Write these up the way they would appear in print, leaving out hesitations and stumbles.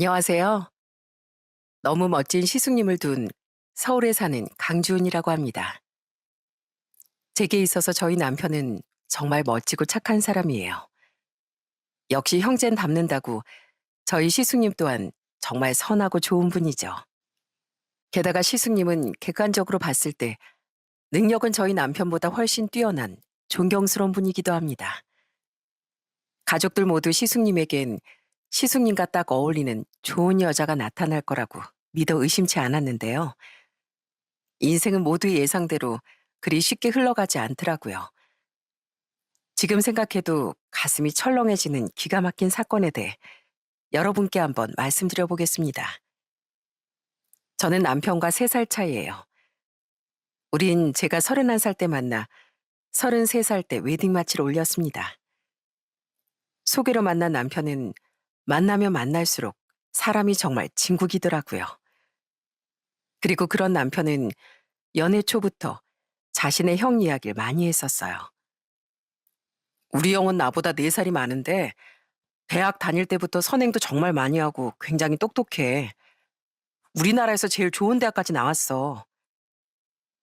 안녕하세요. 너무 멋진 시숙님을 둔 서울에 사는 강주은이라고 합니다. 제게 있어서 저희 남편은 정말 멋지고 착한 사람이에요. 역시 형제는 닮는다고 저희 시숙님 또한 정말 선하고 좋은 분이죠. 게다가 시숙님은 객관적으로 봤을 때 능력은 저희 남편보다 훨씬 뛰어난 존경스러운 분이기도 합니다. 가족들 모두 시숙님에겐 시숙님과 딱 어울리는 좋은 여자가 나타날 거라고 믿어 의심치 않았는데요. 인생은 모두의 예상대로 그리 쉽게 흘러가지 않더라고요. 지금 생각해도 가슴이 철렁해지는 기가 막힌 사건에 대해 여러분께 한번 말씀드려 보겠습니다. 저는 남편과 3살 차이예요. 우린 제가 31살 때 만나 33살 때 웨딩 마치를 올렸습니다. 소개로 만난 남편은 만나면 만날수록 사람이 정말 진국이더라고요. 그리고 그런 남편은 연애 초부터 자신의 형 이야기를 많이 했었어요. 우리 형은 나보다 4살이 많은데 대학 다닐 때부터 선행도 정말 많이 하고 굉장히 똑똑해. 우리나라에서 제일 좋은 대학까지 나왔어.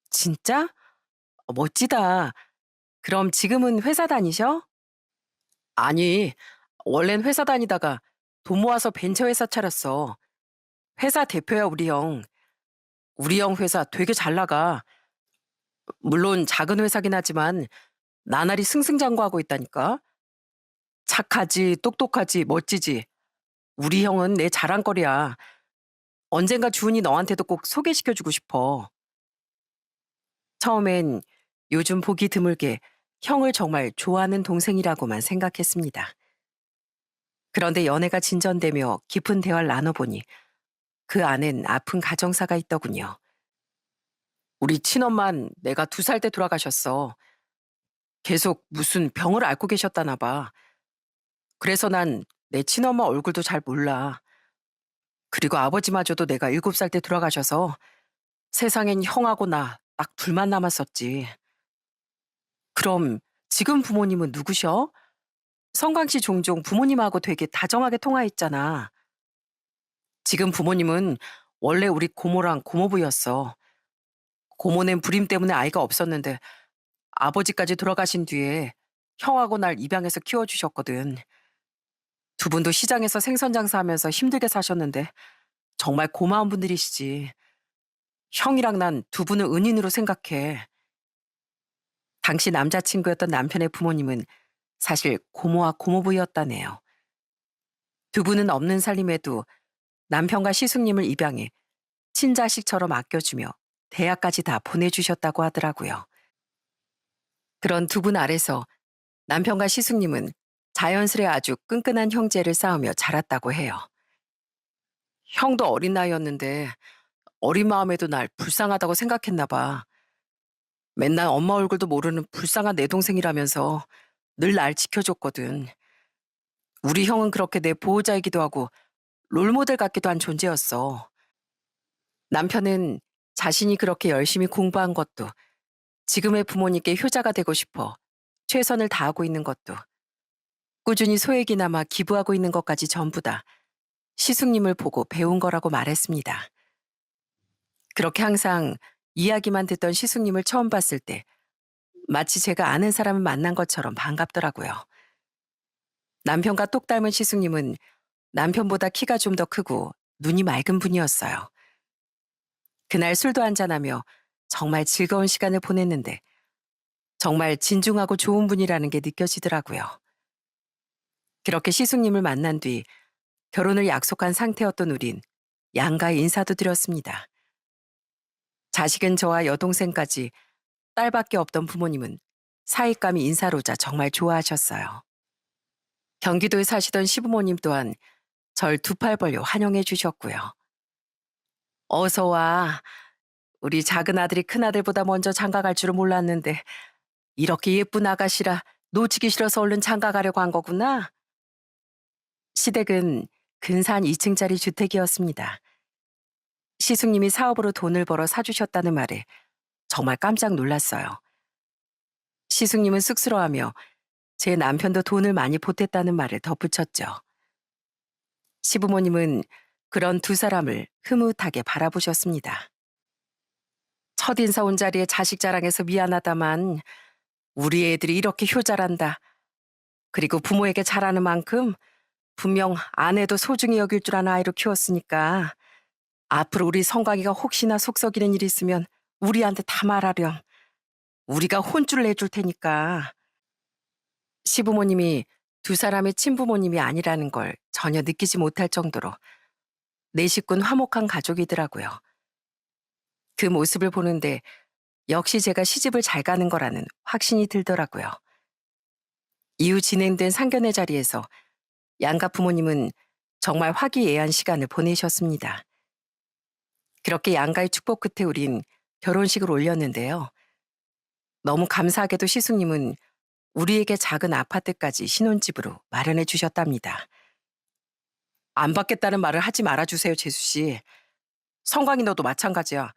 진짜? 멋지다. 그럼 지금은 회사 다니셔? 아니, 원래는 회사 다니다가 돈 모아서 벤처 회사 차렸어. 회사 대표야, 우리 형. 우리 형 회사 되게 잘 나가. 물론 작은 회사긴 하지만 나날이 승승장구하고 있다니까. 착하지, 똑똑하지, 멋지지. 우리 형은 내 자랑거리야. 언젠가 주은이 너한테도 꼭 소개시켜주고 싶어. 처음엔 요즘 보기 드물게 형을 정말 좋아하는 동생이라고만 생각했습니다. 그런데 연애가 진전되며 깊은 대화를 나눠보니 그 안엔 아픈 가정사가 있더군요. 우리 친엄만 내가 2살 때 돌아가셨어. 계속 무슨 병을 앓고 계셨다나 봐. 그래서 난 내 친엄마 얼굴도 잘 몰라. 그리고 아버지마저도 내가 7살 때 돌아가셔서 세상엔 형하고 나 딱 둘만 남았었지. 그럼 지금 부모님은 누구셔? 성광 씨 종종 부모님하고 되게 다정하게 통화했잖아. 지금 부모님은 원래 우리 고모랑 고모부였어. 고모는 불임 때문에 아이가 없었는데 아버지까지 돌아가신 뒤에 형하고 날 입양해서 키워주셨거든. 두 분도 시장에서 생선 장사하면서 힘들게 사셨는데 정말 고마운 분들이시지. 형이랑 난 두 분을 은인으로 생각해. 당시 남자친구였던 남편의 부모님은 사실 고모와 고모부였다네요. 두 분은 없는 살림에도 남편과 시숙님을 입양해 친자식처럼 아껴주며 대학까지 다 보내주셨다고 하더라고요. 그런 두 분 아래서 남편과 시숙님은 자연스레 아주 끈끈한 형제를 쌓으며 자랐다고 해요. 형도 어린 나이였는데 어린 마음에도 날 불쌍하다고 생각했나 봐. 맨날 엄마 얼굴도 모르는 불쌍한 내 동생이라면서 늘 날 지켜줬거든. 우리 형은 그렇게 내 보호자이기도 하고 롤모델 같기도 한 존재였어. 남편은 자신이 그렇게 열심히 공부한 것도 지금의 부모님께 효자가 되고 싶어 최선을 다하고 있는 것도 꾸준히 소액이나마 기부하고 있는 것까지 전부 다 시숙님을 보고 배운 거라고 말했습니다. 그렇게 항상 이야기만 듣던 시숙님을 처음 봤을 때 마치 제가 아는 사람을 만난 것처럼 반갑더라고요. 남편과 똑 닮은 시숙님은 남편보다 키가 좀 더 크고 눈이 맑은 분이었어요. 그날 술도 한잔하며 정말 즐거운 시간을 보냈는데 정말 진중하고 좋은 분이라는 게 느껴지더라고요. 그렇게 시숙님을 만난 뒤 결혼을 약속한 상태였던 우린 양가에 인사도 드렸습니다. 자식은 저와 여동생까지 딸밖에 없던 부모님은 사윗감이 인사로자 정말 좋아하셨어요. 경기도에 사시던 시부모님 또한 절 두 팔 벌려 환영해 주셨고요. 어서 와. 우리 작은 아들이 큰 아들보다 먼저 장가 갈 줄은 몰랐는데 이렇게 예쁜 아가씨라 놓치기 싫어서 얼른 장가 가려고 한 거구나. 시댁은 근사한 2층짜리 주택이었습니다. 시숙님이 사업으로 돈을 벌어 사주셨다는 말에 정말 깜짝 놀랐어요. 시숙님은 쑥스러워하며 제 남편도 돈을 많이 보탰다는 말을 덧붙였죠. 시부모님은 그런 두 사람을 흐뭇하게 바라보셨습니다. 첫인사 온 자리에 자식 자랑해서 미안하다만 우리 애들이 이렇게 효자란다. 그리고 부모에게 잘하는 만큼 분명 아내도 소중히 여길 줄 아는 아이로 키웠으니까 앞으로 우리 성광이가 혹시나 속 썩이는 일 있으면 우리한테 다 말하렴. 우리가 혼쭐을 내줄 테니까. 시부모님이 두 사람의 친부모님이 아니라는 걸 전혀 느끼지 못할 정도로 내 식구는 화목한 가족이더라고요. 그 모습을 보는데 역시 제가 시집을 잘 가는 거라는 확신이 들더라고요. 이후 진행된 상견례 자리에서 양가 부모님은 정말 화기애애한 시간을 보내셨습니다. 그렇게 양가의 축복 끝에 우린 결혼식을 올렸는데요. 너무 감사하게도 시숙님은 우리에게 작은 아파트까지 신혼집으로 마련해 주셨답니다. 안 받겠다는 말을 하지 말아주세요, 재수 씨. 성광이 너도 마찬가지야.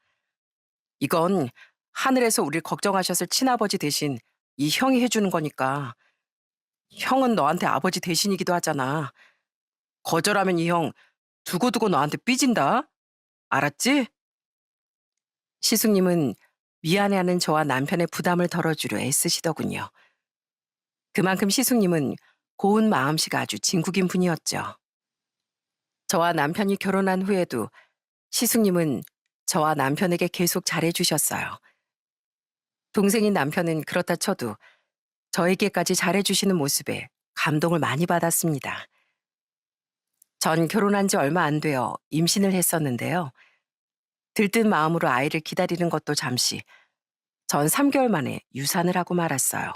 이건 하늘에서 우릴 걱정하셨을 친아버지 대신 이 형이 해주는 거니까. 형은 너한테 아버지 대신이기도 하잖아. 거절하면 이 형 두고두고 너한테 삐진다. 알았지? 시숙님은 미안해하는 저와 남편의 부담을 덜어주려 애쓰시더군요. 그만큼 시숙님은 고운 마음씨가 아주 진국인 분이었죠. 저와 남편이 결혼한 후에도 시숙님은 저와 남편에게 계속 잘해주셨어요. 동생인 남편은 그렇다 쳐도 저에게까지 잘해주시는 모습에 감동을 많이 받았습니다. 전 결혼한 지 얼마 안 되어 임신을 했었는데요. 들뜬 마음으로 아이를 기다리는 것도 잠시 전 3개월 만에 유산을 하고 말았어요.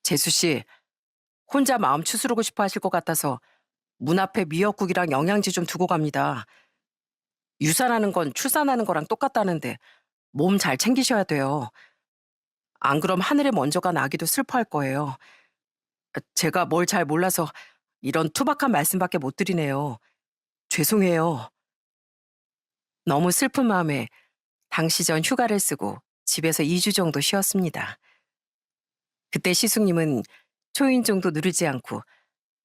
재수 씨, 혼자 마음 추스르고 싶어 하실 것 같아서 문 앞에 미역국이랑 영양제 좀 두고 갑니다. 유산하는 건 출산하는 거랑 똑같다는데 몸 잘 챙기셔야 돼요. 안 그럼 하늘에 먼저 간 아기도 슬퍼할 거예요. 제가 뭘 잘 몰라서 이런 투박한 말씀밖에 못 드리네요. 죄송해요. 너무 슬픈 마음에 당시 전 휴가를 쓰고 집에서 2주 정도 쉬었습니다. 그때 시숙님은 초인종도 누르지 않고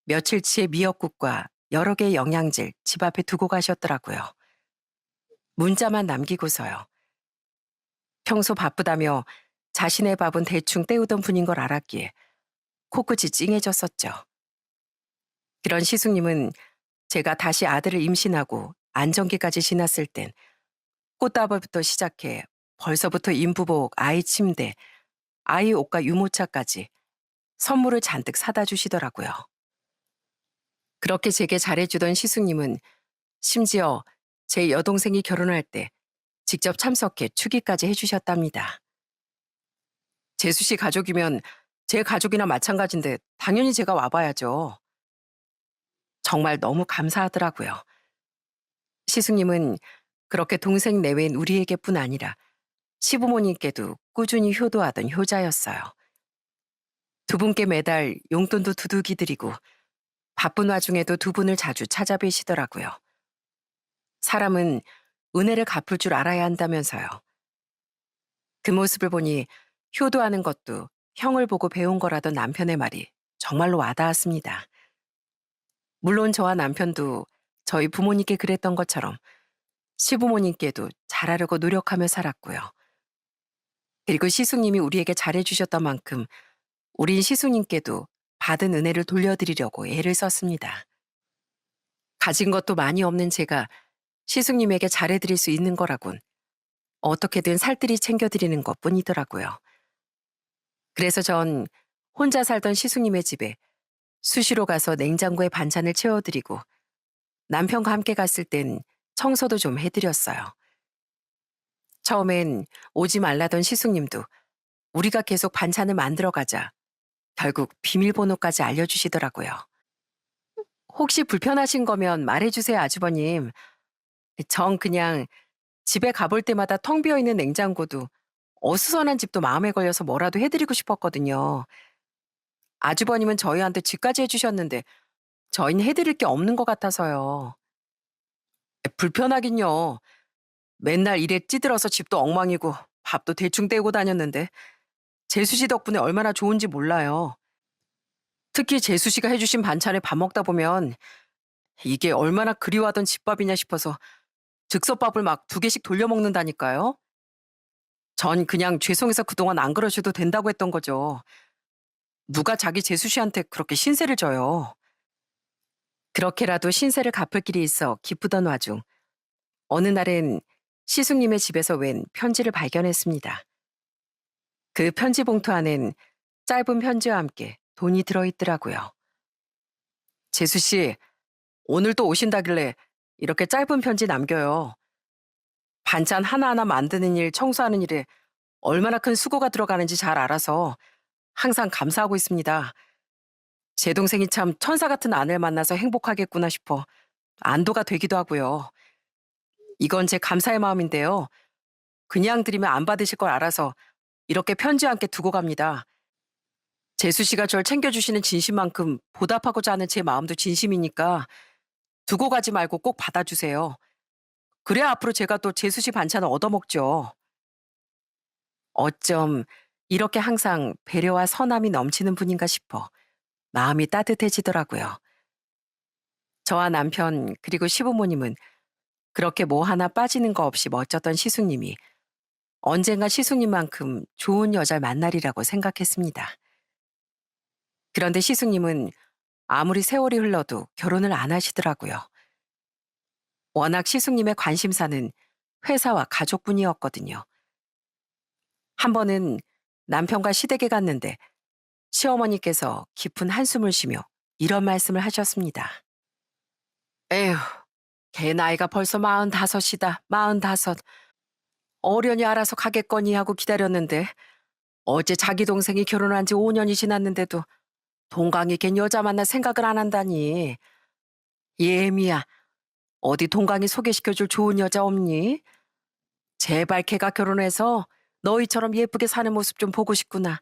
며칠치의 미역국과 여러 개의 영양제를 집 앞에 두고 가셨더라고요. 문자만 남기고서요. 평소 바쁘다며 자신의 밥은 대충 때우던 분인 걸 알았기에 코끝이 찡해졌었죠. 그런 시숙님은 제가 다시 아들을 임신하고 안정기까지 지났을 땐 꽃다발부터 시작해 벌써부터 인부복, 아이 침대, 아이 옷과 유모차까지 선물을 잔뜩 사다 주시더라고요. 그렇게 제게 잘해주던 시숙님은 심지어 제 여동생이 결혼할 때 직접 참석해 축의까지 해주셨답니다. 재수 씨 가족이면 제 가족이나 마찬가지인데 당연히 제가 와봐야죠. 정말 너무 감사하더라고요. 시숙님은 그렇게 동생 내외인 우리에게뿐 아니라 시부모님께도 꾸준히 효도하던 효자였어요. 두 분께 매달 용돈도 두둑이 드리고 바쁜 와중에도 두 분을 자주 찾아뵈시더라고요. 사람은 은혜를 갚을 줄 알아야 한다면서요. 그 모습을 보니 효도하는 것도 형을 보고 배운 거라던 남편의 말이 정말로 와닿았습니다. 물론 저와 남편도 저희 부모님께 그랬던 것처럼 시부모님께도 잘하려고 노력하며 살았고요. 그리고 시숙님이 우리에게 잘해주셨던 만큼 우린 시숙님께도 받은 은혜를 돌려드리려고 애를 썼습니다. 가진 것도 많이 없는 제가 시숙님에게 잘해드릴 수 있는 거라곤 어떻게든 살뜰히 챙겨드리는 것뿐이더라고요. 그래서 전 혼자 살던 시숙님의 집에 수시로 가서 냉장고에 반찬을 채워드리고 남편과 함께 갔을 땐 청소도 좀 해드렸어요. 처음엔 오지 말라던 시숙님도 우리가 계속 반찬을 만들어가자 결국 비밀번호까지 알려주시더라고요. 혹시 불편하신 거면 말해주세요, 아주버님. 전 그냥 집에 가볼 때마다 텅 비어있는 냉장고도 어수선한 집도 마음에 걸려서 뭐라도 해드리고 싶었거든요. 아주버님은 저희한테 집까지 해주셨는데 저희는 해드릴 게 없는 것 같아서요. 불편하긴요. 맨날 일에 찌들어서 집도 엉망이고 밥도 대충 때우고 다녔는데 재수 씨 덕분에 얼마나 좋은지 몰라요. 특히 재수 씨가 해주신 반찬에 밥 먹다 보면 이게 얼마나 그리워하던 집밥이냐 싶어서 즉석밥을 막 2개씩 돌려 먹는다니까요. 전 그냥 죄송해서 그동안 안 그러셔도 된다고 했던 거죠. 누가 자기 재수 씨한테 그렇게 신세를 져요. 그렇게라도 신세를 갚을 길이 있어 기쁘던 와중 어느 날엔 시숙님의 집에서 웬 편지를 발견했습니다. 그 편지 봉투 안엔 짧은 편지와 함께 돈이 들어있더라고요. 재수 씨, 오늘 또 오신다길래 이렇게 짧은 편지 남겨요. 반찬 하나하나 만드는 일, 청소하는 일에 얼마나 큰 수고가 들어가는지 잘 알아서 항상 감사하고 있습니다. 제 동생이 참 천사 같은 아내를 만나서 행복하겠구나 싶어 안도가 되기도 하고요. 이건 제 감사의 마음인데요. 그냥 드리면 안 받으실 걸 알아서 이렇게 편지와 함께 두고 갑니다. 재수 씨가 절 챙겨주시는 진심만큼 보답하고자 하는 제 마음도 진심이니까 두고 가지 말고 꼭 받아주세요. 그래야 앞으로 제가 또 재수 씨 반찬을 얻어먹죠. 어쩜 이렇게 항상 배려와 선함이 넘치는 분인가 싶어 마음이 따뜻해지더라고요. 저와 남편 그리고 시부모님은 그렇게 뭐 하나 빠지는 거 없이 멋졌던 시숙님이 언젠가 시숙님만큼 좋은 여자를 만나리라고 생각했습니다. 그런데 시숙님은 아무리 세월이 흘러도 결혼을 안 하시더라고요. 워낙 시숙님의 관심사는 회사와 가족뿐이었거든요. 한 번은 남편과 시댁에 갔는데 시어머니께서 깊은 한숨을 쉬며 이런 말씀을 하셨습니다. 에휴, 걔 나이가 벌써 45이다, 45. 어련히 알아서 가겠거니 하고 기다렸는데 어제 자기 동생이 결혼한 지 5년이 지났는데도 동강이 걘 여자 만날 생각을 안 한다니. 예미야, 어디 동강이 소개시켜줄 좋은 여자 없니? 제발 걔가 결혼해서 너희처럼 예쁘게 사는 모습 좀 보고 싶구나.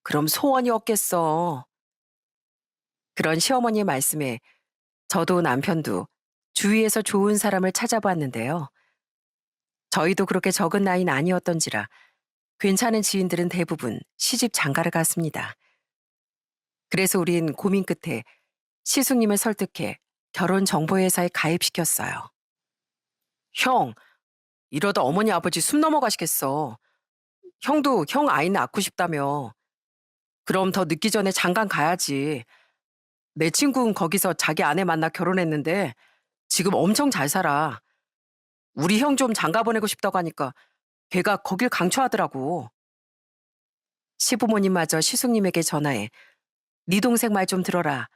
그럼 소원이 없겠어. 그런 시어머니의 말씀에 저도 남편도 주위에서 좋은 사람을 찾아봤는데요. 저희도 그렇게 적은 나이는 아니었던지라 괜찮은 지인들은 대부분 시집 장가를 갔습니다. 그래서 우린 고민 끝에 시숙님을 설득해 결혼정보회사에 가입시켰어요. 형, 이러다 어머니 아버지 숨 넘어가시겠어. 형도 형 아이 낳고 싶다며. 그럼 더 늦기 전에 장가 가야지. 내 친구는 거기서 자기 아내 만나 결혼했는데 지금 엄청 잘 살아. 우리 형 좀 장가 보내고 싶다고 하니까 걔가 거길 강추하더라고. 시부모님마저 시숙님에게 전화해 네 동생 말 좀 들어라.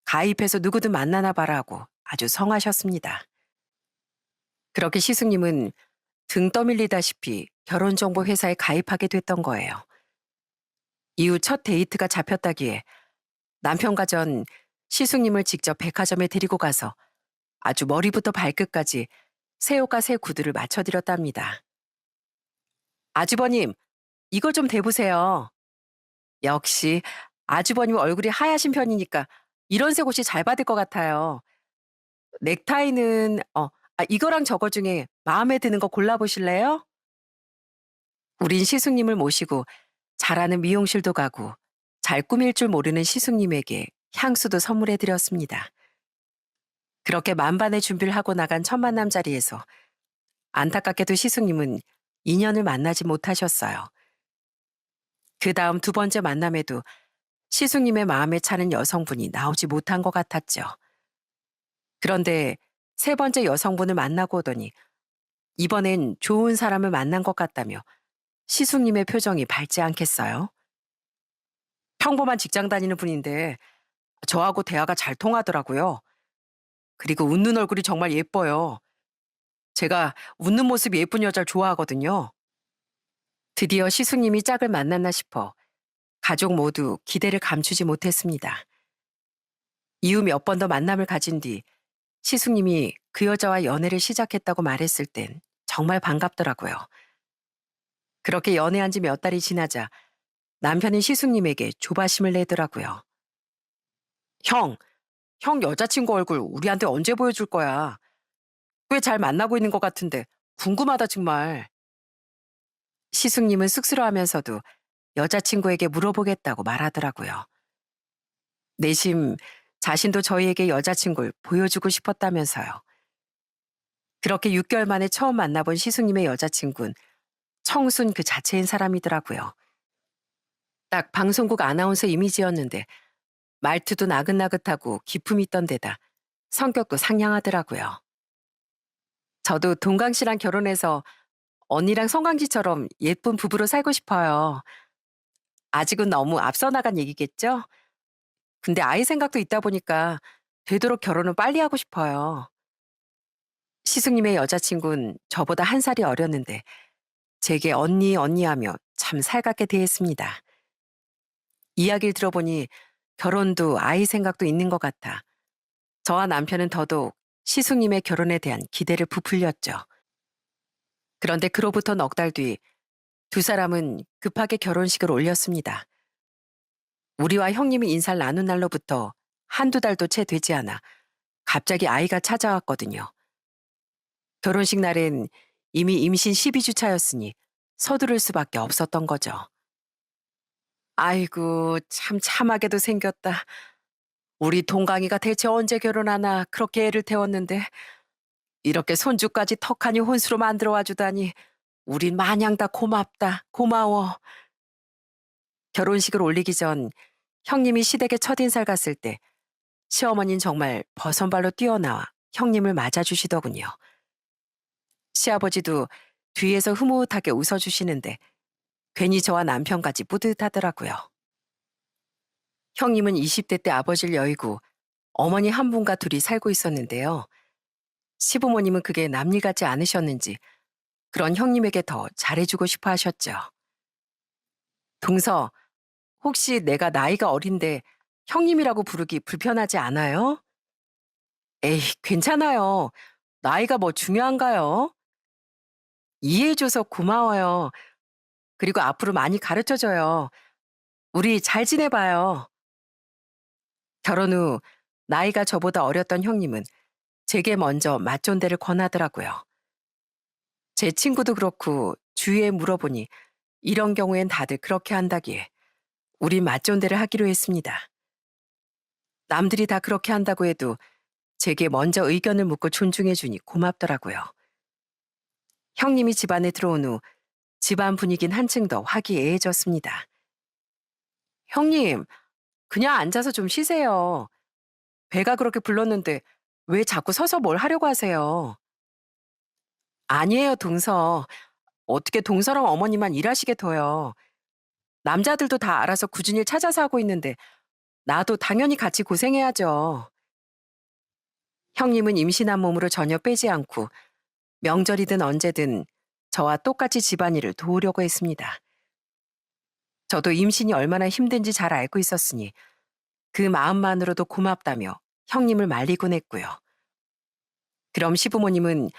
가입해서 누구든 만나나 봐라 하고 아주 성하셨습니다. 그렇게 시숙님은 등 떠밀리다시피 결혼정보 회사에 가입하게 됐던 거예요. 이후 첫 데이트가 잡혔다기에 남편과 전 시숙님을 직접 백화점에 데리고 가서 아주 머리부터 발끝까지 새 옷과 새 구두를 맞춰드렸답니다. 아주버님, 이걸 좀 대보세요. 역시 아주버님 얼굴이 하얗신 편이니까 이런 색 옷이 잘 받을 것 같아요. 넥타이는 이거랑 저거 중에 마음에 드는 거 골라보실래요? 우린 시숙님을 모시고 잘하는 미용실도 가고 잘 꾸밀 줄 모르는 시숙님에게 향수도 선물해 드렸습니다. 그렇게 만반의 준비를 하고 나간 첫 만남 자리에서 안타깝게도 시숙님은 인연을 만나지 못하셨어요. 그 다음 두 번째 만남에도 시숙님의 마음에 차는 여성분이 나오지 못한 것 같았죠. 그런데 세 번째 여성분을 만나고 오더니 이번엔 좋은 사람을 만난 것 같다며 시숙님의 표정이 밝지 않겠어요? 평범한 직장 다니는 분인데 저하고 대화가 잘 통하더라고요. 그리고 웃는 얼굴이 정말 예뻐요. 제가 웃는 모습이 예쁜 여자를 좋아하거든요. 드디어 시숙님이 짝을 만났나 싶어 가족 모두 기대를 감추지 못했습니다. 이후 몇 번 더 만남을 가진 뒤 시숙님이 그 여자와 연애를 시작했다고 말했을 땐 정말 반갑더라고요. 그렇게 연애한 지 몇 달이 지나자 남편이 시숙님에게 조바심을 내더라고요. 형, 형 여자친구 얼굴 우리한테 언제 보여줄 거야? 꽤 잘 만나고 있는 것 같은데 궁금하다 정말. 시숙님은 쑥스러워하면서도 여자친구에게 물어보겠다고 말하더라고요. 내심 자신도 저희에게 여자친구를 보여주고 싶었다면서요. 그렇게 6개월 만에 처음 만나본 시숙님의 여자친구는 청순 그 자체인 사람이더라고요. 딱 방송국 아나운서 이미지였는데 말투도 나긋나긋하고 기품이 있던 데다 성격도 상냥하더라고요. 저도 동강 씨랑 결혼해서 언니랑 성강지처럼 예쁜 부부로 살고 싶어요. 아직은 너무 앞서 나간 얘기겠죠? 근데 아이 생각도 있다 보니까 되도록 결혼은 빨리 하고 싶어요. 시숙님의 여자친구는 저보다 한 살이 어렸는데 제게 언니 언니 하며 참 살갑게 대했습니다. 이야기를 들어보니 결혼도 아이 생각도 있는 것 같아 저와 남편은 더더욱 시숙님의 결혼에 대한 기대를 부풀렸죠. 그런데 그로부터 넉 달 뒤 두 사람은 급하게 결혼식을 올렸습니다. 우리와 형님이 인사를 나눈 날로부터 한두 달도 채 되지 않아 갑자기 아이가 찾아왔거든요. 결혼식 날엔 이미 임신 12주 차였으니 서두를 수밖에 없었던 거죠. 아이고, 참 참하게도 생겼다. 우리 동강이가 대체 언제 결혼하나 그렇게 애를 태웠는데 이렇게 손주까지 턱하니 혼수로 만들어 와주다니 우린 마냥 다 고맙다. 고마워. 결혼식을 올리기 전 형님이 시댁에 첫인사를 갔을 때 시어머니는 정말 버선발로 뛰어나와 형님을 맞아주시더군요. 시아버지도 뒤에서 흐뭇하게 웃어주시는데 괜히 저와 남편까지 뿌듯하더라고요. 형님은 20대 때 아버지를 여의고 어머니 한 분과 둘이 살고 있었는데요. 시부모님은 그게 남일 같지 않으셨는지 그런 형님에게 더 잘해주고 싶어 하셨죠. 동서, 혹시 내가 나이가 어린데 형님이라고 부르기 불편하지 않아요? 에이, 괜찮아요. 나이가 뭐 중요한가요? 이해해줘서 고마워요. 그리고 앞으로 많이 가르쳐줘요. 우리 잘 지내봐요. 결혼 후 나이가 저보다 어렸던 형님은 제게 먼저 맞존대를 권하더라고요. 제 친구도 그렇고 주위에 물어보니 이런 경우엔 다들 그렇게 한다기에 우리 맞존대를 하기로 했습니다. 남들이 다 그렇게 한다고 해도 제게 먼저 의견을 묻고 존중해주니 고맙더라고요. 형님이 집안에 들어온 후 집안 분위기는 한층 더 화기애애해졌습니다. 형님, 그냥 앉아서 좀 쉬세요. 배가 그렇게 불렀는데 왜 자꾸 서서 뭘 하려고 하세요? 아니에요, 동서. 어떻게 동서랑 어머니만 일하시게 둬요. 남자들도 다 알아서 굳은 일 찾아서 하고 있는데 나도 당연히 같이 고생해야죠. 형님은 임신한 몸으로 전혀 빼지 않고 명절이든 언제든 저와 똑같이 집안일을 도우려고 했습니다. 저도 임신이 얼마나 힘든지 잘 알고 있었으니 그 마음만으로도 고맙다며 형님을 말리곤 했고요. 그럼 시부모님은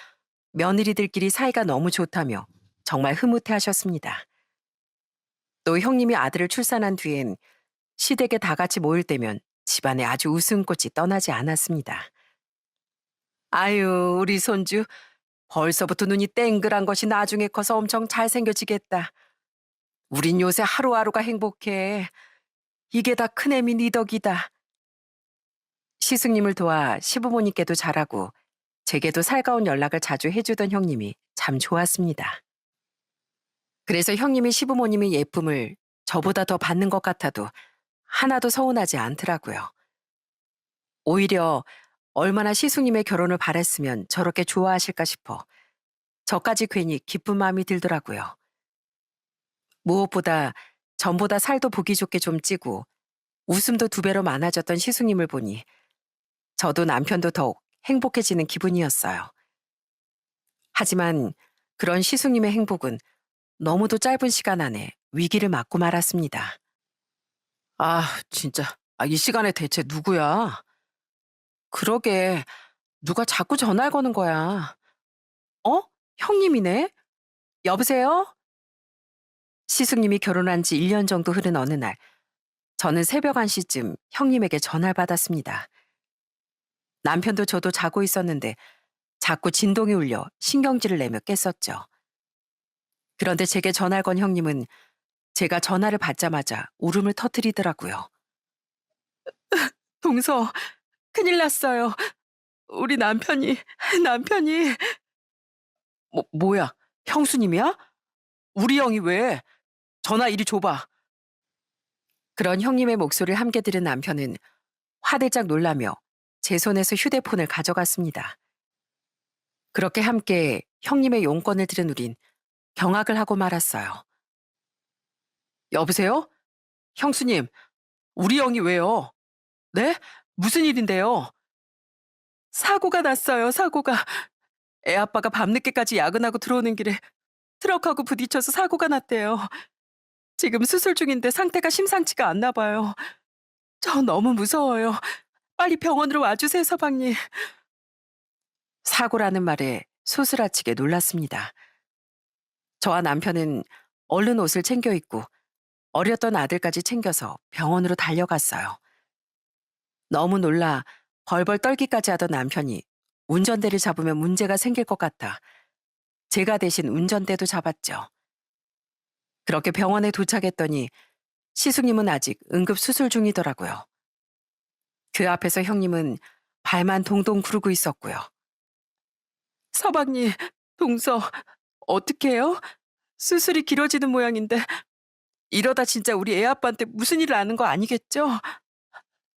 며느리들끼리 사이가 너무 좋다며 정말 흐뭇해 하셨습니다. 또 형님이 아들을 출산한 뒤엔 시댁에 다 같이 모일 때면 집안에 아주 웃음꽃이 떠나지 않았습니다. 아유, 우리 손주 벌써부터 눈이 땡글한 것이 나중에 커서 엄청 잘생겨지겠다. 우린 요새 하루하루가 행복해. 이게 다 큰애미 니 덕이다. 시숙님을 도와 시부모님께도 잘하고 제게도 살가운 연락을 자주 해주던 형님이 참 좋았습니다. 그래서 형님이 시부모님의 예쁨을 저보다 더 받는 것 같아도 하나도 서운하지 않더라고요. 오히려 얼마나 시숙님의 결혼을 바랬으면 저렇게 좋아하실까 싶어 저까지 괜히 기쁜 마음이 들더라고요. 무엇보다 전보다 살도 보기 좋게 좀 찌고 웃음도 2배로 많아졌던 시숙님을 보니 저도 남편도 더욱 행복해지는 기분이었어요. 하지만 그런 시숙님의 행복은 너무도 짧은 시간 안에 위기를 맞고 말았습니다. 아, 진짜. 이 시간에 대체 누구야? 그러게, 누가 자꾸 전화를 거는 거야. 어? 형님이네? 여보세요? 시숙님이 결혼한 지 1년 정도 흐른 어느 날, 저는 새벽 1시쯤 형님에게 전화를 받았습니다. 남편도 저도 자고 있었는데 자꾸 진동이 울려 신경질을 내며 깼었죠. 그런데 제게 전화를 건 형님은 제가 전화를 받자마자 울음을 터뜨리더라고요. 동서, 큰일 났어요. 우리 남편이. 뭐야? 형수님이야? 우리 형이 왜? 전화 이리 줘봐. 그런 형님의 목소리를 함께 들은 남편은 화들짝 놀라며 제 손에서 휴대폰을 가져갔습니다. 그렇게 함께 형님의 용건을 들은 우린 경악을 하고 말았어요. 여보세요? 형수님, 우리 형이 왜요? 네? 무슨 일인데요? 사고가 났어요, 사고가. 애 아빠가 밤늦게까지 야근하고 들어오는 길에 트럭하고 부딪혀서 사고가 났대요. 지금 수술 중인데 상태가 심상치가 않나 봐요. 저 너무 무서워요. 빨리 병원으로 와주세요, 서방님. 사고라는 말에 소스라치게 놀랐습니다. 저와 남편은 얼른 옷을 챙겨 입고 어렸던 아들까지 챙겨서 병원으로 달려갔어요. 너무 놀라 벌벌 떨기까지 하던 남편이 운전대를 잡으면 문제가 생길 것 같아 제가 대신 운전대도 잡았죠. 그렇게 병원에 도착했더니 시숙님은 아직 응급 수술 중이더라고요. 그 앞에서 형님은 발만 동동 구르고 있었고요. 서방님, 동서, 어떡해요? 수술이 길어지는 모양인데 이러다 진짜 우리 애 아빠한테 무슨 일 나는 거 아니겠죠?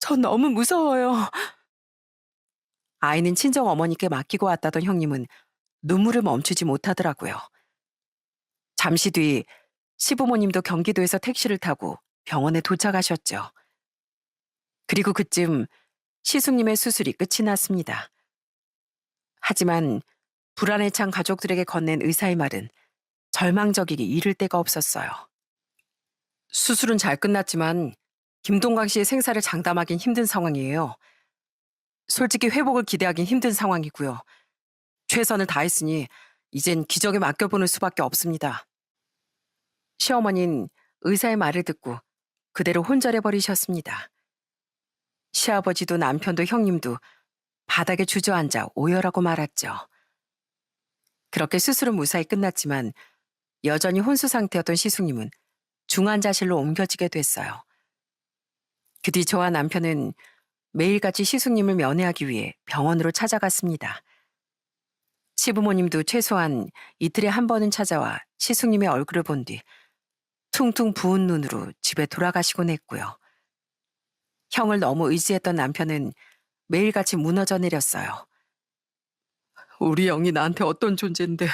저 너무 무서워요. 아이는 친정 어머니께 맡기고 왔다던 형님은 눈물을 멈추지 못하더라고요. 잠시 뒤 시부모님도 경기도에서 택시를 타고 병원에 도착하셨죠. 그리고 그쯤 시숙님의 수술이 끝이 났습니다. 하지만 불안에 찬 가족들에게 건넨 의사의 말은 절망적이기 이를 데가 없었어요. 수술은 잘 끝났지만 김동광 씨의 생사를 장담하긴 힘든 상황이에요. 솔직히 회복을 기대하긴 힘든 상황이고요. 최선을 다했으니 이젠 기적에 맡겨보는 수밖에 없습니다. 시어머니는 의사의 말을 듣고 그대로 혼절해버리셨습니다. 시아버지도 남편도 형님도 바닥에 주저앉아 오열하고 말았죠. 그렇게 수술은 무사히 끝났지만 여전히 혼수 상태였던 시숙님은 중환자실로 옮겨지게 됐어요. 그 뒤 저와 남편은 매일같이 시숙님을 면회하기 위해 병원으로 찾아갔습니다. 시부모님도 최소한 이틀에 한 번은 찾아와 시숙님의 얼굴을 본 뒤 퉁퉁 부은 눈으로 집에 돌아가시곤 했고요. 형을 너무 의지했던 남편은 매일같이 무너져 내렸어요. 우리 형이 나한테 어떤 존재인데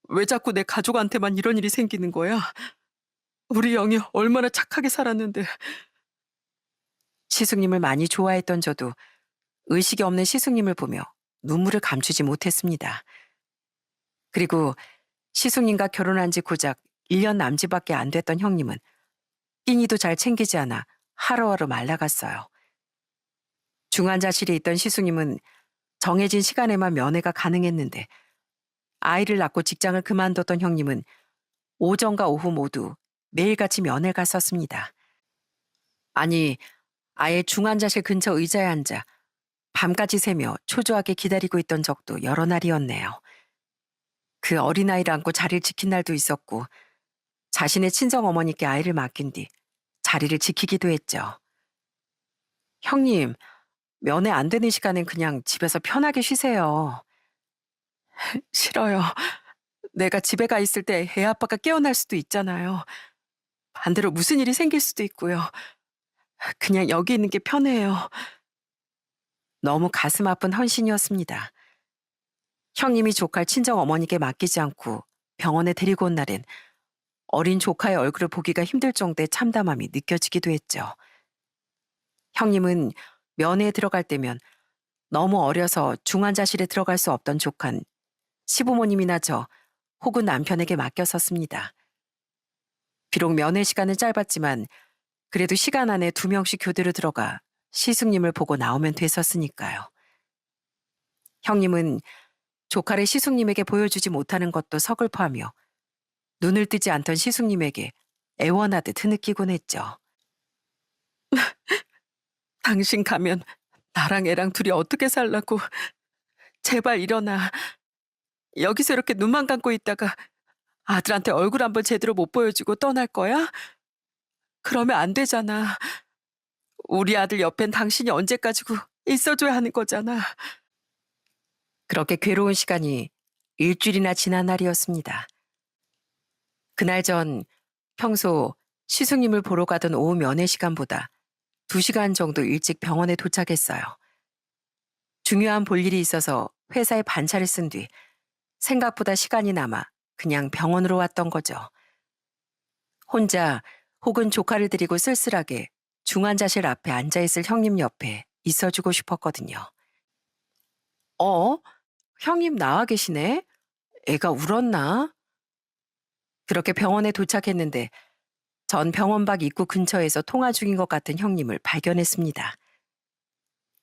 왜 자꾸 내 가족한테만 이런 일이 생기는 거야? 우리 형이 얼마나 착하게 살았는데. 시숙님을 많이 좋아했던 저도 의식이 없는 시숙님을 보며 눈물을 감추지 못했습니다. 그리고 시숙님과 결혼한 지 고작 1년 남짓밖에 안 됐던 형님은 끼니도 잘 챙기지 않아 하루하루 말라갔어요. 중환자실에 있던 시숙님은 정해진 시간에만 면회가 가능했는데 아이를 낳고 직장을 그만뒀던 형님은 오전과 오후 모두 매일같이 면회를 갔었습니다. 아니, 아예 중환자실 근처 의자에 앉아 밤까지 새며 초조하게 기다리고 있던 적도 여러 날이었네요. 그 어린아이를 안고 자리를 지킨 날도 있었고 자신의 친정어머니께 아이를 맡긴 뒤 자리를 지키기도 했죠. 형님, 면회 안 되는 시간엔 그냥 집에서 편하게 쉬세요. 싫어요. 내가 집에 가 있을 때 애 아빠가 깨어날 수도 있잖아요. 반대로 무슨 일이 생길 수도 있고요. 그냥 여기 있는 게 편해요. 너무 가슴 아픈 헌신이었습니다. 형님이 조카를 친정 어머니께 맡기지 않고 병원에 데리고 온 날엔 어린 조카의 얼굴을 보기가 힘들 정도의 참담함이 느껴지기도 했죠. 형님은 면회에 들어갈 때면 너무 어려서 중환자실에 들어갈 수 없던 조카는 시부모님이나 저 혹은 남편에게 맡겼었습니다. 비록 면회 시간은 짧았지만 그래도 시간 안에 2명씩 교대로 들어가 시숙님을 보고 나오면 됐었으니까요. 형님은 조카를 시숙님에게 보여주지 못하는 것도 서글퍼하며 눈을 뜨지 않던 시숙님에게 애원하듯 흐느끼곤 했죠. 당신 가면 나랑 애랑 둘이 어떻게 살라고. 제발 일어나. 여기서 이렇게 눈만 감고 있다가 아들한테 얼굴 한번 제대로 못 보여주고 떠날 거야? 그러면 안 되잖아. 우리 아들 옆엔 당신이 언제까지고 있어줘야 하는 거잖아. 그렇게 괴로운 시간이 일주일이나 지난 날이었습니다. 그날 전 평소 시숙님을 보러 가던 오후 면회 시간보다 2시간 정도 일찍 병원에 도착했어요. 중요한 볼일이 있어서 회사에 반차를 쓴 뒤 생각보다 시간이 남아 그냥 병원으로 왔던 거죠. 혼자 혹은 조카를 데리고 쓸쓸하게 중환자실 앞에 앉아있을 형님 옆에 있어주고 싶었거든요. 어? 형님 나와 계시네? 애가 울었나? 그렇게 병원에 도착했는데 전 병원 밖 입구 근처에서 통화 중인 것 같은 형님을 발견했습니다.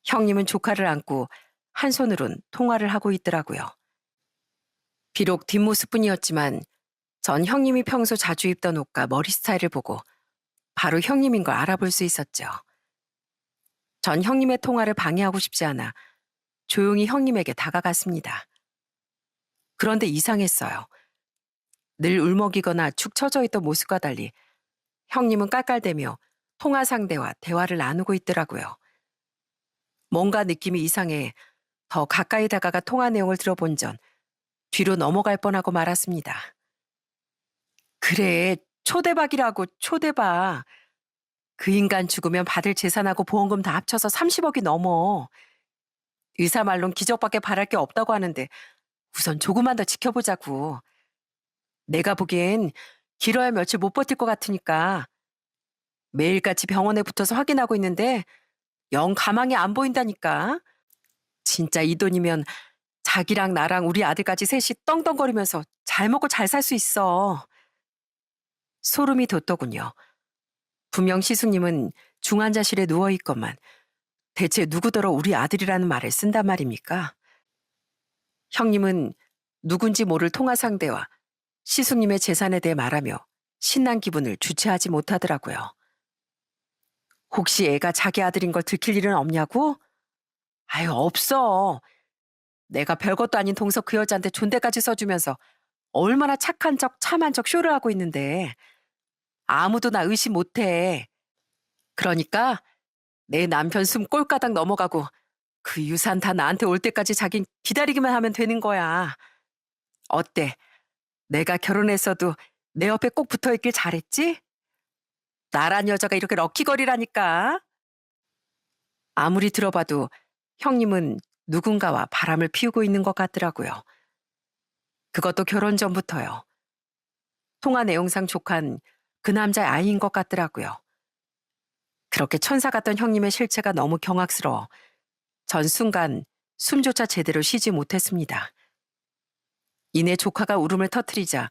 형님은 조카를 안고 한 손으론 통화를 하고 있더라고요. 비록 뒷모습뿐이었지만 전 형님이 평소 자주 입던 옷과 머리 스타일을 보고 바로 형님인 걸 알아볼 수 있었죠. 전 형님의 통화를 방해하고 싶지 않아 조용히 형님에게 다가갔습니다. 그런데 이상했어요. 늘 울먹이거나 축 처져 있던 모습과 달리 형님은 깔깔대며 통화 상대와 대화를 나누고 있더라고요. 뭔가 느낌이 이상해 더 가까이 다가가 통화 내용을 들어본 전 뒤로 넘어갈 뻔하고 말았습니다. 그래, 초대박이라고 초대박. 그 인간 죽으면 받을 재산하고 보험금 다 합쳐서 30억이 넘어. 의사 말론 기적밖에 바랄 게 없다고 하는데 우선 조금만 더 지켜보자고. 내가 보기엔 길어야 며칠 못 버틸 것 같으니까 매일같이 병원에 붙어서 확인하고 있는데 영 가망이 안 보인다니까. 진짜 이 돈이면 자기랑 나랑 우리 아들까지 셋이 떵떵거리면서 잘 먹고 잘 살 수 있어. 소름이 돋더군요. 분명 시숙님은 중환자실에 누워있건만 대체 누구더러 우리 아들이라는 말을 쓴단 말입니까? 형님은 누군지 모를 통화 상대와 시숙님의 재산에 대해 말하며 신난 기분을 주체하지 못하더라고요. 혹시 애가 자기 아들인 걸 들킬 일은 없냐고? 아유, 없어. 내가 별것도 아닌 동서 그 여자한테 존대까지 써주면서 얼마나 착한 척 참한 척 쇼를 하고 있는데 아무도 나 의심 못해. 그러니까 내 남편 숨 꼴가닥 넘어가고 그 유산 다 나한테 올 때까지 자긴 기다리기만 하면 되는 거야. 어때? 내가 결혼했어도 내 옆에 꼭 붙어있길 잘했지? 나란 여자가 이렇게 럭키걸이라니까. 아무리 들어봐도 형님은 누군가와 바람을 피우고 있는 것 같더라고요. 그것도 결혼 전부터요. 통화 내용상 조카는 그 남자의 아이인 것 같더라고요. 그렇게 천사 같던 형님의 실체가 너무 경악스러워 전 순간 숨조차 제대로 쉬지 못했습니다. 이내 조카가 울음을 터뜨리자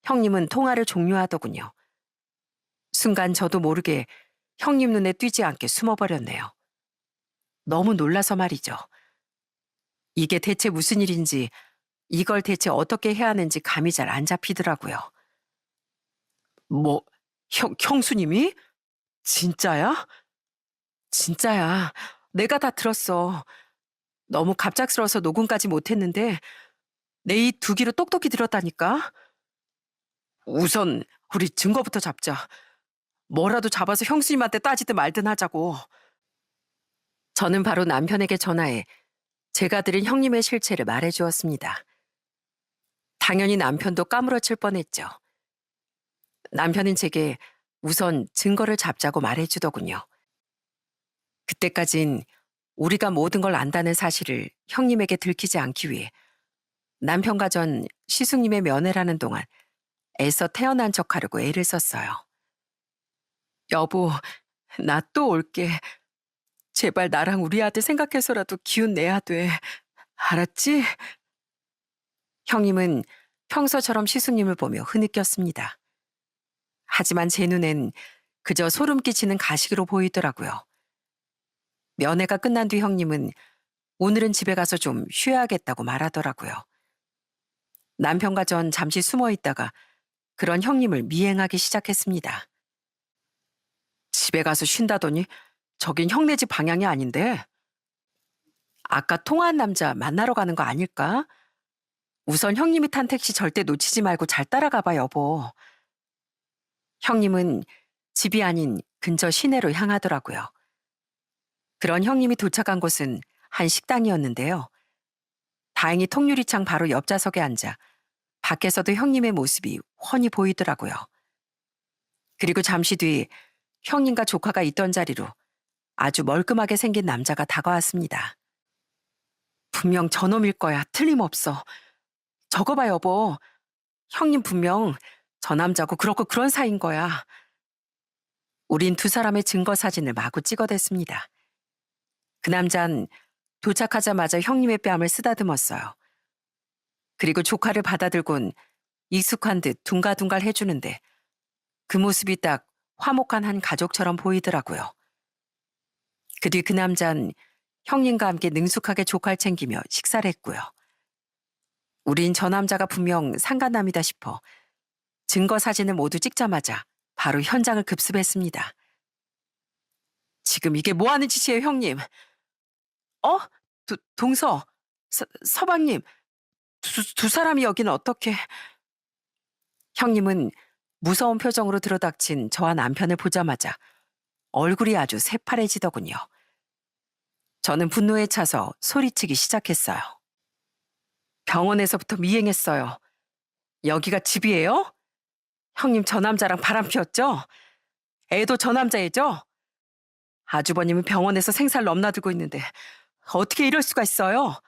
형님은 통화를 종료하더군요. 순간 저도 모르게 형님 눈에 띄지 않게 숨어버렸네요. 너무 놀라서 말이죠. 이게 대체 무슨 일인지, 이걸 대체 어떻게 해야 하는지 감이 잘 안 잡히더라고요. 뭐, 형수님이? 진짜야? 진짜야. 내가 다 들었어. 너무 갑작스러워서 녹음까지 못했는데 내 이 두 귀로 똑똑히 들었다니까. 우선 우리 증거부터 잡자. 뭐라도 잡아서 형수님한테 따지든 말든 하자고. 저는 바로 남편에게 전화해 제가 들은 형님의 실체를 말해주었습니다. 당연히 남편도 까무러칠 뻔했죠. 남편은 제게 우선 증거를 잡자고 말해주더군요. 그때까진 우리가 모든 걸 안다는 사실을 형님에게 들키지 않기 위해 남편과 전 시숙님의 면회라는 동안 애써 태어난 척하려고 애를 썼어요. 여보, 나 또 올게. 제발 나랑 우리 아들 생각해서라도 기운 내야 돼. 알았지? 형님은 평소처럼 시숙님을 보며 흐느꼈습니다. 하지만 제 눈엔 그저 소름 끼치는 가식으로 보이더라고요. 면회가 끝난 뒤 형님은 오늘은 집에 가서 좀 쉬어야겠다고 말하더라고요. 남편과 전 잠시 숨어 있다가 그런 형님을 미행하기 시작했습니다. 집에 가서 쉰다더니 저긴 형네 집 방향이 아닌데. 아까 통화한 남자 만나러 가는 거 아닐까? 우선 형님이 탄 택시 절대 놓치지 말고 잘 따라가봐, 여보. 형님은 집이 아닌 근처 시내로 향하더라고요. 그런 형님이 도착한 곳은 한 식당이었는데요. 다행히 통유리창 바로 옆 좌석에 앉아 밖에서도 형님의 모습이 훤히 보이더라고요. 그리고 잠시 뒤 형님과 조카가 있던 자리로 아주 멀끔하게 생긴 남자가 다가왔습니다. 분명 저놈일 거야. 틀림없어. 저거 봐, 여보. 형님 분명 저 남자고 그렇고 그런 사이인 거야. 우린 두 사람의 증거 사진을 마구 찍어댔습니다. 그 남잔 도착하자마자 형님의 뺨을 쓰다듬었어요. 그리고 조카를 받아들곤 익숙한 듯 둥가둥갈 해주는데 그 모습이 딱 화목한 한 가족처럼 보이더라고요. 그 뒤 그 남잔 형님과 함께 능숙하게 조카를 챙기며 식사를 했고요. 우린 저 남자가 분명 상간남이다 싶어 증거 사진을 모두 찍자마자 바로 현장을 급습했습니다. 지금 이게 뭐 하는 짓이에요, 형님? 어? 동서, 서방님, 두 사람이 여기는 어떻게? 형님은 무서운 표정으로 들어닥친 저와 남편을 보자마자 얼굴이 아주 새파래지더군요. 저는 분노에 차서 소리치기 시작했어요. 병원에서부터 미행했어요. 여기가 집이에요? 형님 저 남자랑 바람 피웠죠? 애도 저 남자애죠? 아주버님은 병원에서 생사를 넘나들고 있는데 어떻게 이럴 수가 있어요?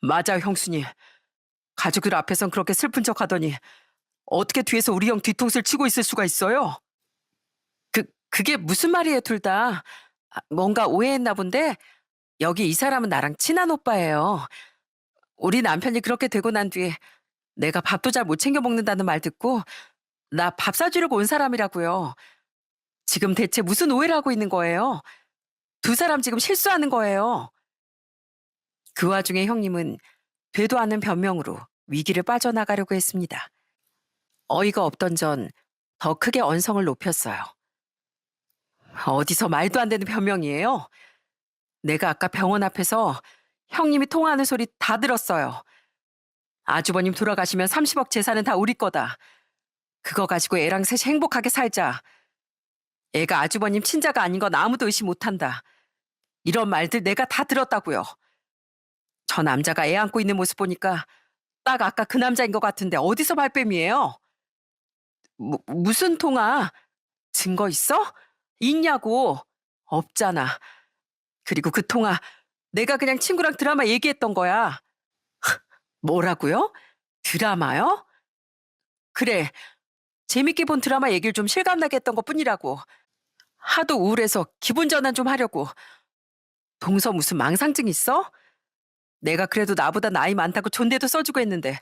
맞아요, 형수님. 가족들 앞에선 그렇게 슬픈 척 하더니 어떻게 뒤에서 우리 형 뒤통수를 치고 있을 수가 있어요? 그게 무슨 말이에요, 둘 다. 뭔가 오해했나 본데 여기 이 사람은 나랑 친한 오빠예요. 우리 남편이 그렇게 되고 난 뒤에 내가 밥도 잘 못 챙겨 먹는다는 말 듣고 나 밥 사주려고 온 사람이라고요. 지금 대체 무슨 오해를 하고 있는 거예요? 두 사람 지금 실수하는 거예요. 그 와중에 형님은 되도 않는 변명으로 위기를 빠져나가려고 했습니다. 어이가 없던 전 더 크게 언성을 높였어요. 어디서 말도 안 되는 변명이에요? 내가 아까 병원 앞에서 형님이 통화하는 소리 다 들었어요. 아주버님 돌아가시면 30억 재산은 다 우리 거다. 그거 가지고 애랑 셋이 행복하게 살자. 애가 아주버님 친자가 아닌 건 아무도 의심 못한다. 이런 말들 내가 다 들었다고요. 저 남자가 애 안고 있는 모습 보니까 딱 아까 그 남자인 것 같은데 어디서 발뺌이에요? 무슨 통화? 증거 있어? 있냐고. 없잖아. 그리고 그 통화 내가 그냥 친구랑 드라마 얘기했던 거야. 뭐라고요? 드라마요? 그래. 재밌게 본 드라마 얘기를 좀 실감나게 했던 것뿐이라고. 하도 우울해서 기분 전환 좀 하려고. 동서 무슨 망상증 있어? 내가 그래도 나보다 나이 많다고 존대도 써주고 했는데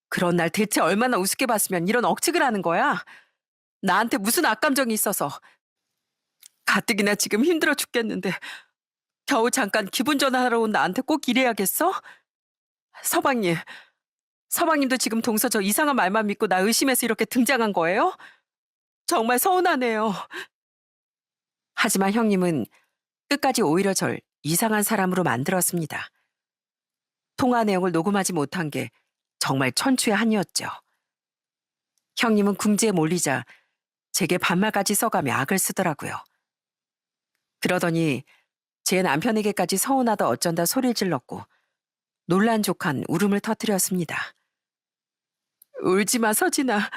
그런 날 대체 얼마나 우습게 봤으면 이런 억측을 하는 거야? 나한테 무슨 악감정이 있어서. 가뜩이나 지금 힘들어 죽겠는데 겨우 잠깐 기분 전환하러 온 나한테 꼭 이래야겠어? 서방님, 서방님도 지금 동서 저 이상한 말만 믿고 나 의심해서 이렇게 등장한 거예요? 정말 서운하네요. 하지만 형님은 끝까지 오히려 절 이상한 사람으로 만들었습니다. 통화 내용을 녹음하지 못한 게 정말 천추의 한이었죠. 형님은 궁지에 몰리자 제게 반말까지 써가며 악을 쓰더라고요. 그러더니 제 남편에게까지 서운하다 어쩐다 소리를 질렀고 놀란 족한 울음을 터뜨렸습니다. 울지 마, 서진아.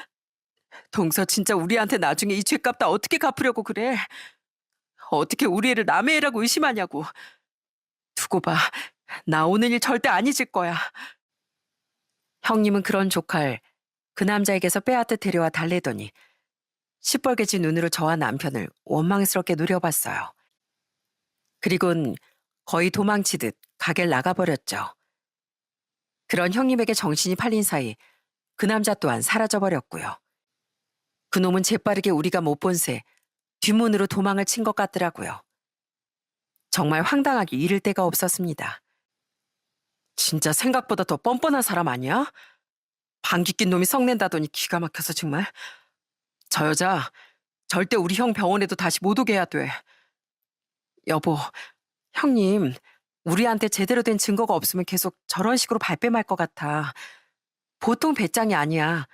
동서 진짜 우리한테 나중에 이 죗값 다 어떻게 갚으려고 그래? 어떻게 우리 애를 남의 애라고 의심하냐고. 두고 봐. 나 오늘 일 절대 안 잊을 거야. 형님은 그런 조카를 그 남자에게서 빼앗듯 데려와 달래더니 시뻘개진 눈으로 저와 남편을 원망스럽게 노려봤어요. 그리곤 거의 도망치듯 가게를 나가버렸죠. 그런 형님에게 정신이 팔린 사이 그 남자 또한 사라져버렸고요. 그놈은 재빠르게 우리가 못 본 새 뒷문으로 도망을 친 것 같더라고요. 정말 황당하기 이를 데가 없었습니다. 진짜 생각보다 더 뻔뻔한 사람 아니야? 방귀 낀 놈이 성낸다더니 기가 막혀서 정말. 저 여자 절대 우리 형 병원에도 다시 못 오게 해야 돼. 여보, 형님 우리한테 제대로 된 증거가 없으면 계속 저런 식으로 발뺌할 것 같아. 보통 배짱이 아니야.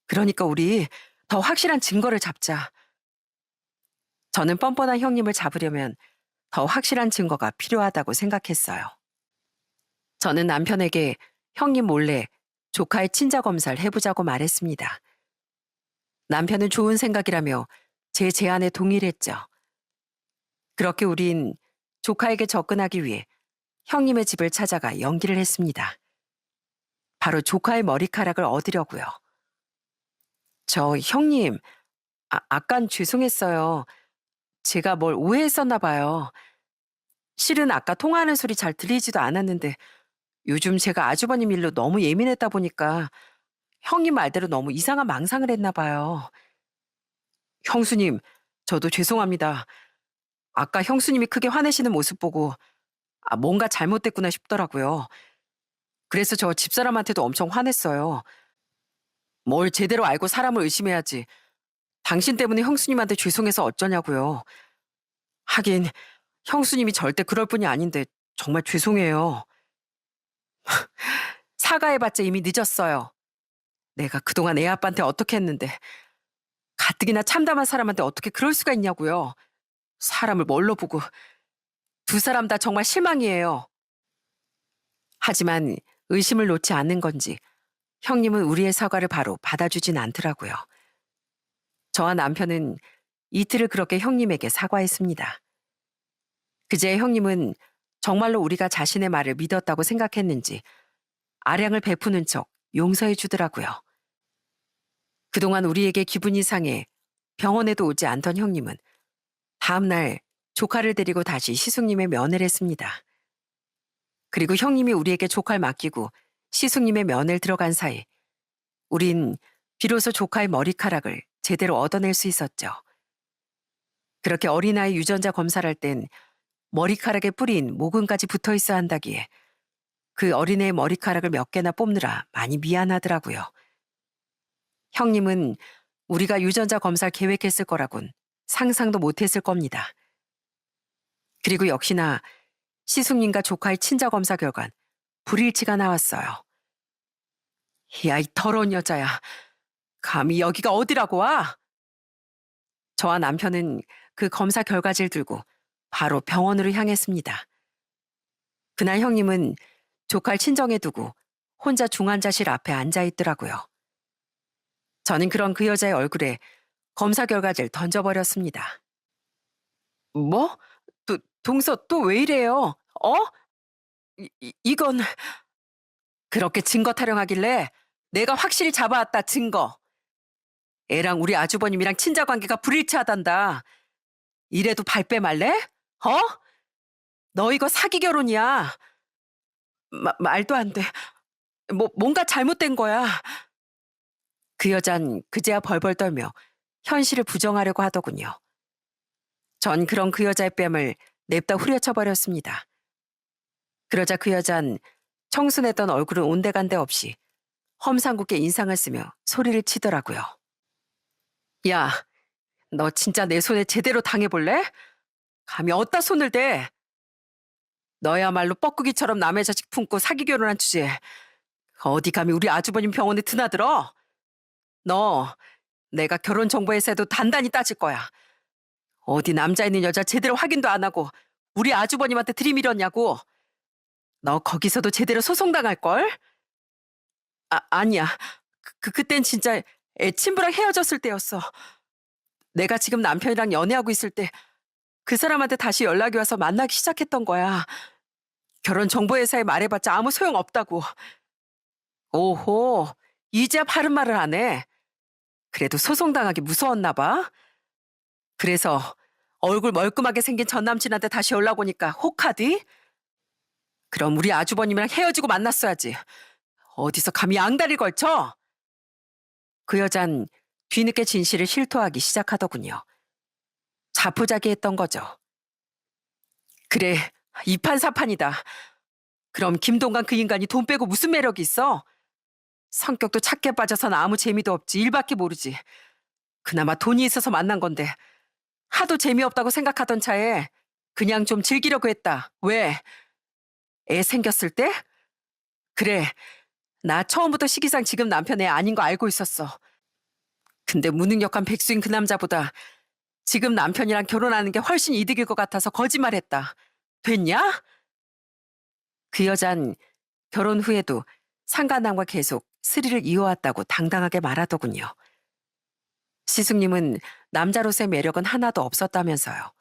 그러니까 우리 더 확실한 증거를 잡자. 저는 뻔뻔한 형님을 잡으려면 더 확실한 증거가 필요하다고 생각했어요. 저는 남편에게 형님 몰래 조카의 친자 검사를 해보자고 말했습니다. 남편은 좋은 생각이라며 제 제안에 동의를 했죠. 그렇게 우린 조카에게 접근하기 위해 형님의 집을 찾아가 연기를 했습니다. 바로 조카의 머리카락을 얻으려고요. 저 형님, 아깐 죄송했어요. 제가 뭘 오해했었나 봐요. 실은 아까 통화하는 소리 잘 들리지도 않았는데 요즘 제가 아주버님 일로 너무 예민했다 보니까 형님 말대로 너무 이상한 망상을 했나 봐요. 형수님, 저도 죄송합니다. 아까 형수님이 크게 화내시는 모습 보고 뭔가 잘못됐구나 싶더라고요. 그래서 저 집사람한테도 엄청 화냈어요. 뭘 제대로 알고 사람을 의심해야지. 당신 때문에 형수님한테 죄송해서 어쩌냐고요. 하긴 형수님이 절대 그럴 분이 아닌데 정말 죄송해요. 사과해봤자 이미 늦었어요. 내가 그동안 애 아빠한테 어떻게 했는데 가뜩이나 참담한 사람한테 어떻게 그럴 수가 있냐고요. 사람을 뭘로 보고. 두 사람 다 정말 실망이에요. 하지만 의심을 놓지 않는 건지 형님은 우리의 사과를 바로 받아주진 않더라고요. 저와 남편은 이틀을 그렇게 형님에게 사과했습니다. 그제 형님은 정말로 우리가 자신의 말을 믿었다고 생각했는지 아량을 베푸는 척 용서해 주더라고요. 그동안 우리에게 기분이 상해 병원에도 오지 않던 형님은 다음날 조카를 데리고 다시 시숙님의 면회를 했습니다. 그리고 형님이 우리에게 조카를 맡기고 시숙님의 면회를 들어간 사이 우린 비로소 조카의 머리카락을 제대로 얻어낼 수 있었죠. 그렇게 어린아이 유전자 검사를 할 땐 머리카락에 뿌린 모근까지 붙어 있어야 한다기에 그 어린애의 머리카락을 몇 개나 뽑느라 많이 미안하더라고요. 형님은 우리가 유전자 검사를 계획했을 거라곤 상상도 못했을 겁니다. 그리고 역시나 시숙님과 조카의 친자 검사 결과는 불일치가 나왔어요. 야, 이 더러운 여자야. 감히 여기가 어디라고 와? 저와 남편은 그 검사 결과지를 들고 바로 병원으로 향했습니다. 그날 형님은 조카를 친정에 두고 혼자 중환자실 앞에 앉아 있더라고요. 저는 그런 그 여자의 얼굴에 검사 결과지를 던져버렸습니다. 뭐? 동서 또 왜 이래요? 어? 이건 그렇게 증거 타령하길래 내가 확실히 잡아왔다 증거. 애랑 우리 아주버님이랑 친자 관계가 불일치하단다. 이래도 발뺌 말래? 어? 너 이거 사기 결혼이야. 말도 안 돼. 뭔가 잘못된 거야. 그 여잔 그제야 벌벌 떨며 현실을 부정하려고 하더군요. 전 그런 그 여자의 뺨을 냅다 후려쳐 버렸습니다. 그러자 그 여잔 청순했던 얼굴은 온데간데 없이 험상궂게 인상을 쓰며 소리를 치더라고요. 야, 너 진짜 내 손에 제대로 당해볼래? 감히 어디다 손을 대? 너야말로 뻐꾸기처럼 남의 자식 품고 사기 결혼한 주제에 어디 감히 우리 아주버님 병원에 드나들어? 너 내가 결혼정보회사에도 단단히 따질 거야. 어디 남자 있는 여자 제대로 확인도 안 하고 우리 아주버님한테 들이밀었냐고. 너 거기서도 제대로 소송당할걸? 아니야. 그땐 진짜 애 친부랑 헤어졌을 때였어. 내가 지금 남편이랑 연애하고 있을 때 그 사람한테 다시 연락이 와서 만나기 시작했던 거야. 결혼정보회사에 말해봤자 아무 소용없다고. 오호, 이제야 바른 말을 하네. 그래도 소송당하기 무서웠나 봐. 그래서 얼굴 멀끔하게 생긴 전 남친한테 다시 연락 오니까 혹하디? 그럼 우리 아주버님이랑 헤어지고 만났어야지. 어디서 감히 앙다리 걸쳐? 그 여잔 뒤늦게 진실을 실토하기 시작하더군요. 자포자기했던 거죠. 그래, 이판사판이다. 그럼 김동관 그 인간이 돈 빼고 무슨 매력이 있어? 성격도 착해 빠져선 아무 재미도 없지. 일밖에 모르지. 그나마 돈이 있어서 만난 건데 하도 재미없다고 생각하던 차에 그냥 좀 즐기려고 했다. 왜? 애 생겼을 때? 그래, 나 처음부터 시기상 지금 남편 애 아닌 거 알고 있었어. 근데 무능력한 백수인 그 남자보다 지금 남편이랑 결혼하는 게 훨씬 이득일 것 같아서 거짓말했다. 됐냐? 그 여잔 결혼 후에도 상간남과 계속 스릴을 이어왔다고 당당하게 말하더군요. 시숙님은 남자로서의 매력은 하나도 없었다면서요.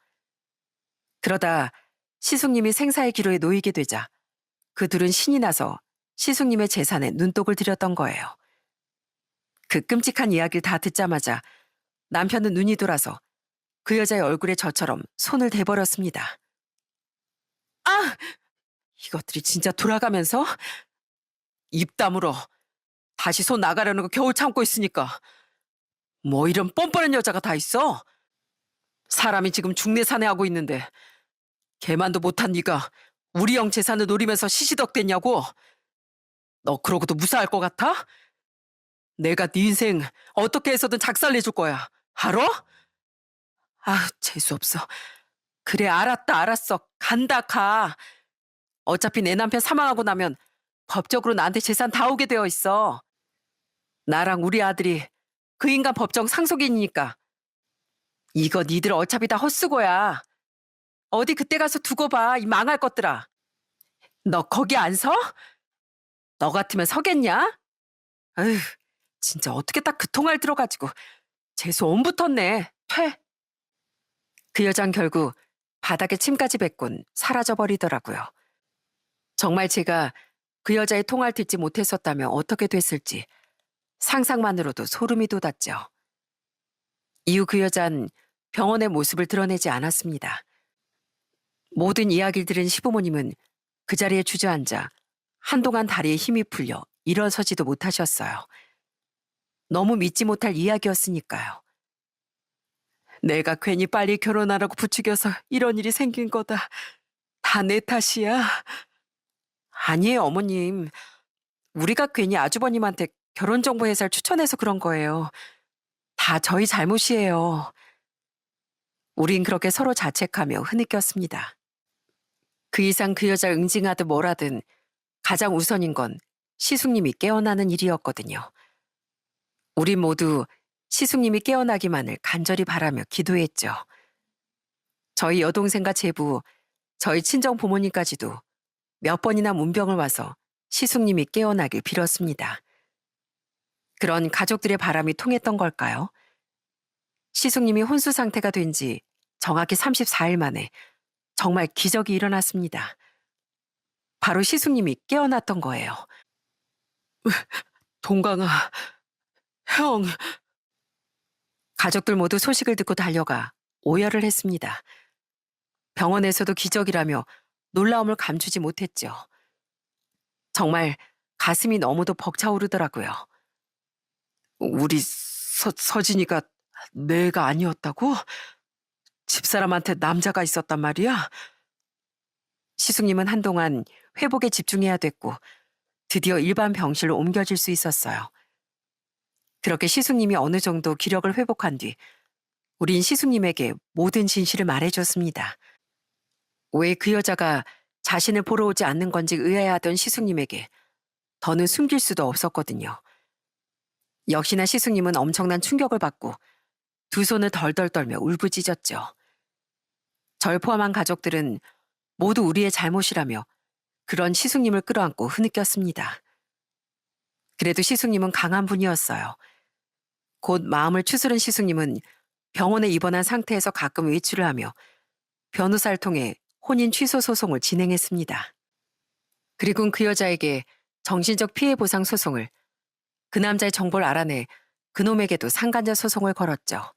그러다 시숙님이 생사의 기로에 놓이게 되자 그 둘은 신이 나서 시숙님의 재산에 눈독을 들였던 거예요. 그 끔찍한 이야기를 다 듣자마자 남편은 눈이 돌아서 그 여자의 얼굴에 저처럼 손을 대버렸습니다. 아! 이것들이 진짜 돌아가면서 입 다물어. 다시 손 나가려는 거 겨우 참고 있으니까. 뭐 이런 뻔뻔한 여자가 다 있어? 사람이 지금 중내사내하고 있는데 개만도 못한 네가 우리 형 재산을 노리면서 시시덕댔냐고? 너 그러고도 무사할 것 같아? 내가 네 인생 어떻게 해서든 작살내줄 거야. 알아? 아, 재수없어. 그래, 알았다, 알았어. 간다, 가. 어차피 내 남편 사망하고 나면 법적으로 나한테 재산 다 오게 되어 있어. 나랑 우리 아들이 그 인간 법정 상속인이니까. 이거 니들 어차피 다 헛수고야. 어디 그때 가서 두고 봐, 이 망할 것들아. 너 거기 안 서? 너 같으면 서겠냐? 아휴, 진짜 어떻게 딱 그 통알 들어가지고 재수 온 붙었네. 퇴. 그 여잔 결국 바닥에 침까지 뱉곤 사라져버리더라고요. 정말 제가 그 여자의 통화를 듣지 못했었다면 어떻게 됐을지 상상만으로도 소름이 돋았죠. 이후 그 여잔 병원의 모습을 드러내지 않았습니다. 모든 이야기를 들은 시부모님은 그 자리에 주저앉아 한동안 다리에 힘이 풀려 일어서지도 못하셨어요. 너무 믿지 못할 이야기였으니까요. 내가 괜히 빨리 결혼하라고 부추겨서 이런 일이 생긴 거다. 다 내 탓이야. 아니에요, 어머님. 우리가 괜히 아주버님한테 결혼정보회사를 추천해서 그런 거예요. 다 저희 잘못이에요. 우린 그렇게 서로 자책하며 흐느꼈습니다. 그 이상 그 여자 응징하든 뭐라든 가장 우선인 건 시숙님이 깨어나는 일이었거든요. 우린 모두 시숙님이 깨어나기만을 간절히 바라며 기도했죠. 저희 여동생과 제부, 저희 친정 부모님까지도 몇 번이나 문병을 와서 시숙님이 깨어나길 빌었습니다. 그런 가족들의 바람이 통했던 걸까요? 시숙님이 혼수 상태가 된 지 정확히 34일 만에 정말 기적이 일어났습니다. 바로 시숙님이 깨어났던 거예요. 동강아, 형. 가족들 모두 소식을 듣고 달려가 오열을 했습니다. 병원에서도 기적이라며 놀라움을 감추지 못했죠. 정말 가슴이 너무도 벅차오르더라고요. 우리 서진이가 내가 아니었다고? 집사람한테 남자가 있었단 말이야? 시숙님은 한동안 회복에 집중해야 됐고 드디어 일반 병실로 옮겨질 수 있었어요. 그렇게 시숙님이 어느 정도 기력을 회복한 뒤 우린 시숙님에게 모든 진실을 말해줬습니다. 왜 그 여자가 자신을 보러 오지 않는 건지 의아해하던 시숙님에게 더는 숨길 수도 없었거든요. 역시나 시숙님은 엄청난 충격을 받고 두 손을 덜덜 떨며 울부짖었죠. 절 포함한 가족들은 모두 우리의 잘못이라며 그런 시숙님을 끌어안고 흐느꼈습니다. 그래도 시숙님은 강한 분이었어요. 곧 마음을 추스른 시숙님은 병원에 입원한 상태에서 가끔 외출을 하며 변호사를 통해 혼인 취소 소송을 진행했습니다. 그리고는 그 여자에게 정신적 피해 보상 소송을, 그 남자의 정보를 알아내 그놈에게도 상간자 소송을 걸었죠.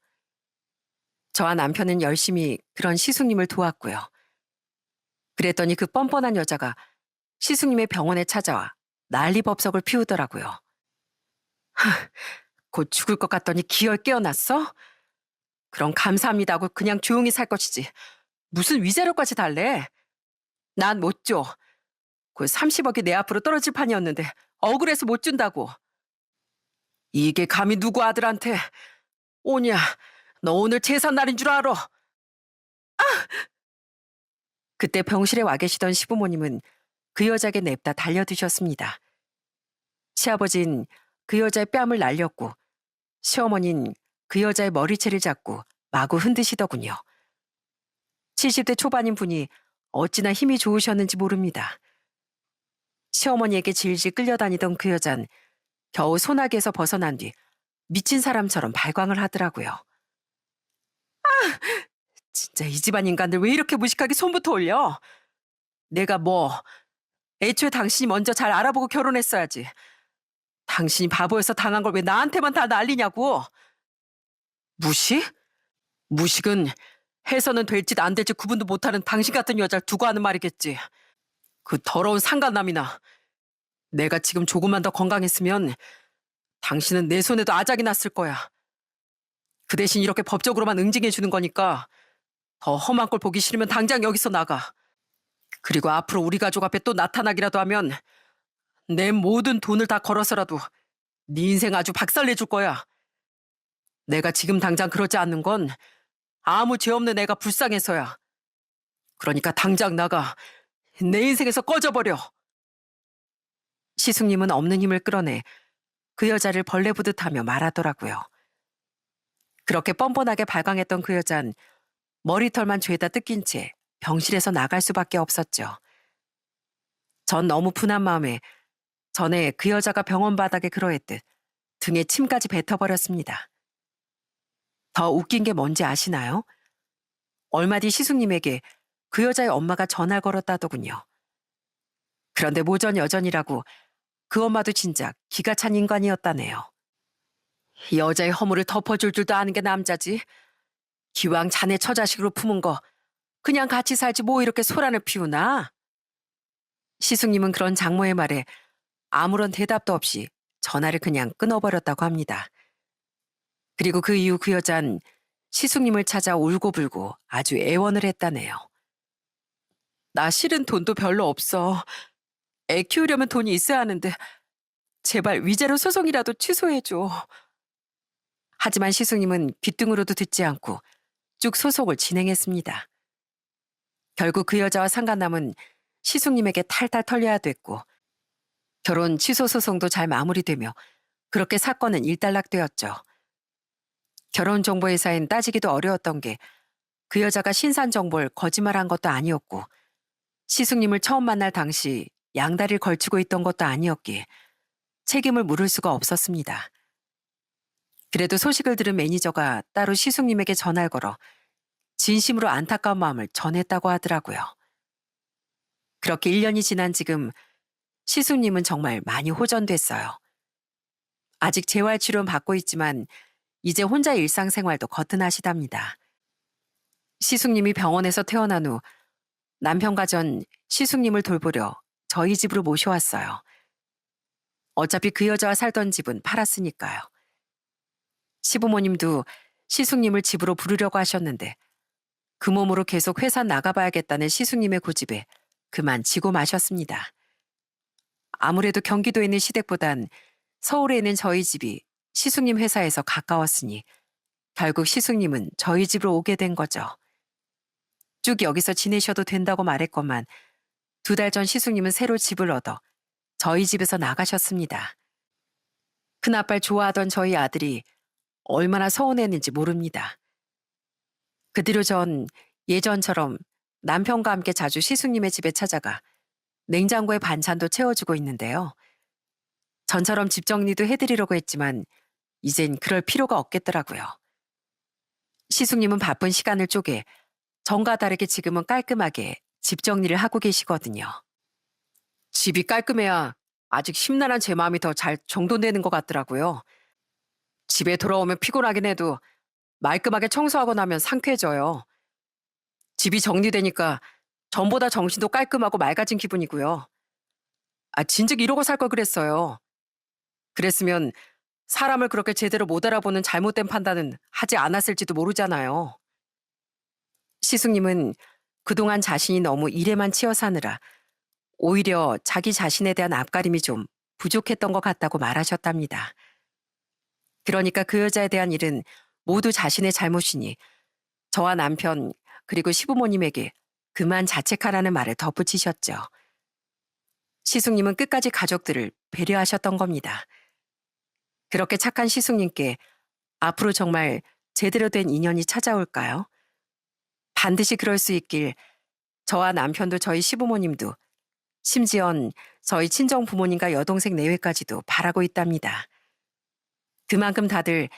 저와 남편은 열심히 그런 시숙님을 도왔고요. 그랬더니 그 뻔뻔한 여자가 시숙님의 병원에 찾아와 난리법석을 피우더라고요. 곧 죽을 것 같더니 기어이 깨어났어? 그럼 감사합니다 하고 그냥 조용히 살 것이지. 무슨 위자료까지 달래? 난 못 줘. 그 30억이 내 앞으로 떨어질 판이었는데 억울해서 못 준다고. 이게 감히 누구 아들한테. 오냐, 너 오늘 제삿 날인 줄 알아? 그때 병실에 와 계시던 시부모님은 그 여자에게 냅다 달려드셨습니다. 시아버진 그 여자의 뺨을 날렸고 시어머니는 그 여자의 머리채를 잡고 마구 흔드시더군요. 70대 초반인 분이 어찌나 힘이 좋으셨는지 모릅니다. 시어머니에게 질질 끌려다니던 그 여잔 겨우 소나기에서 벗어난 뒤 미친 사람처럼 발광을 하더라고요. 진짜 이 집안 인간들 왜 이렇게 무식하게 손부터 올려? 내가 뭐 애초에 당신이 먼저 잘 알아보고 결혼했어야지. 당신이 바보여서 당한 걸 왜 나한테만 다 날리냐고. 무식? 무식은 해서는 될짓 안 될짓 구분도 못하는 당신 같은 여자를 두고 하는 말이겠지. 그 더러운 상간남이나. 내가 지금 조금만 더 건강했으면 당신은 내 손에도 아작이 났을 거야. 그 대신 이렇게 법적으로만 응징해 주는 거니까 더 험한 꼴 보기 싫으면 당장 여기서 나가. 그리고 앞으로 우리 가족 앞에 또 나타나기라도 하면 내 모든 돈을 다 걸어서라도 네 인생 아주 박살내줄 거야. 내가 지금 당장 그러지 않는 건 아무 죄 없는 애가 불쌍해서야. 그러니까 당장 나가. 내 인생에서 꺼져버려. 시숙님은 없는 힘을 끌어내 그 여자를 벌레 보듯 하며 말하더라고요. 그렇게 뻔뻔하게 발광했던 그 여잔 머리털만 죄다 뜯긴 채 병실에서 나갈 수밖에 없었죠. 전 너무 분한 마음에 전에 그 여자가 병원 바닥에 그러했듯 등에 침까지 뱉어버렸습니다. 더 웃긴 게 뭔지 아시나요? 얼마 뒤 시숙님에게 그 여자의 엄마가 전화를 걸었다더군요. 그런데 모전 여전이라고 그 엄마도 진작 기가 찬 인간이었다네요. 여자의 허물을 덮어줄 줄도 아는 게 남자지. 기왕 자네 처자식으로 품은 거 그냥 같이 살지 뭐 이렇게 소란을 피우나? 시숙님은 그런 장모의 말에 아무런 대답도 없이 전화를 그냥 끊어버렸다고 합니다. 그리고 그 이후 그 여잔 시숙님을 찾아 울고불고 아주 애원을 했다네요. 나 실은 돈도 별로 없어. 애 키우려면 돈이 있어야 하는데 제발 위자료 소송이라도 취소해줘. 하지만 시숙님은 귓등으로도 듣지 않고 쭉 소송을 진행했습니다. 결국 그 여자와 상간남은 시숙님에게 탈탈 털려야 됐고 결혼 취소 소송도 잘 마무리되며 그렇게 사건은 일단락되었죠. 결혼정보회사엔 따지기도 어려웠던 게 그 여자가 신산정보를 거짓말한 것도 아니었고 시숙님을 처음 만날 당시 양다리를 걸치고 있던 것도 아니었기에 책임을 물을 수가 없었습니다. 그래도 소식을 들은 매니저가 따로 시숙님에게 전화를 걸어 진심으로 안타까운 마음을 전했다고 하더라고요. 그렇게 1년이 지난 지금 시숙님은 정말 많이 호전됐어요. 아직 재활치료는 받고 있지만 이제 혼자 일상생활도 거뜬하시답니다. 시숙님이 병원에서 퇴원한 후 남편과 전 시숙님을 돌보려 저희 집으로 모셔왔어요. 어차피 그 여자와 살던 집은 팔았으니까요. 시부모님도 시숙님을 집으로 부르려고 하셨는데 그 몸으로 계속 회사 나가봐야겠다는 시숙님의 고집에 그만 지고 마셨습니다. 아무래도 경기도에 있는 시댁보단 서울에 있는 저희 집이 시숙님 회사에서 가까웠으니 결국 시숙님은 저희 집으로 오게 된 거죠. 쭉 여기서 지내셔도 된다고 말했건만 2달 전 시숙님은 새로 집을 얻어 저희 집에서 나가셨습니다. 큰아빠를 좋아하던 저희 아들이 얼마나 서운했는지 모릅니다. 그 뒤로 전 예전처럼 남편과 함께 자주 시숙님의 집에 찾아가 냉장고에 반찬도 채워주고 있는데요. 전처럼 집 정리도 해드리려고 했지만 이젠 그럴 필요가 없겠더라고요. 시숙님은 바쁜 시간을 쪼개 전과 다르게 지금은 깔끔하게 집 정리를 하고 계시거든요. 집이 깔끔해야 아직 심란한 제 마음이 더 잘 정돈되는 것 같더라고요. 집에 돌아오면 피곤하긴 해도 말끔하게 청소하고 나면 상쾌해져요. 집이 정리되니까 전보다 정신도 깔끔하고 맑아진 기분이고요. 진즉 이러고 살 걸 그랬어요. 그랬으면 사람을 그렇게 제대로 못 알아보는 잘못된 판단은 하지 않았을지도 모르잖아요. 시숙님은 그동안 자신이 너무 일에만 치여 사느라 오히려 자기 자신에 대한 앞가림이 좀 부족했던 것 같다고 말하셨답니다. 그러니까 그 여자에 대한 일은 모두 자신의 잘못이니 저와 남편 그리고 시부모님에게 그만 자책하라는 말을 덧붙이셨죠. 시숙님은 끝까지 가족들을 배려하셨던 겁니다. 그렇게 착한 시숙님께 앞으로 정말 제대로 된 인연이 찾아올까요? 반드시 그럴 수 있길 저와 남편도 저희 시부모님도 심지언 저희 친정 부모님과 여동생 내외까지도 바라고 있답니다. 그만큼 다들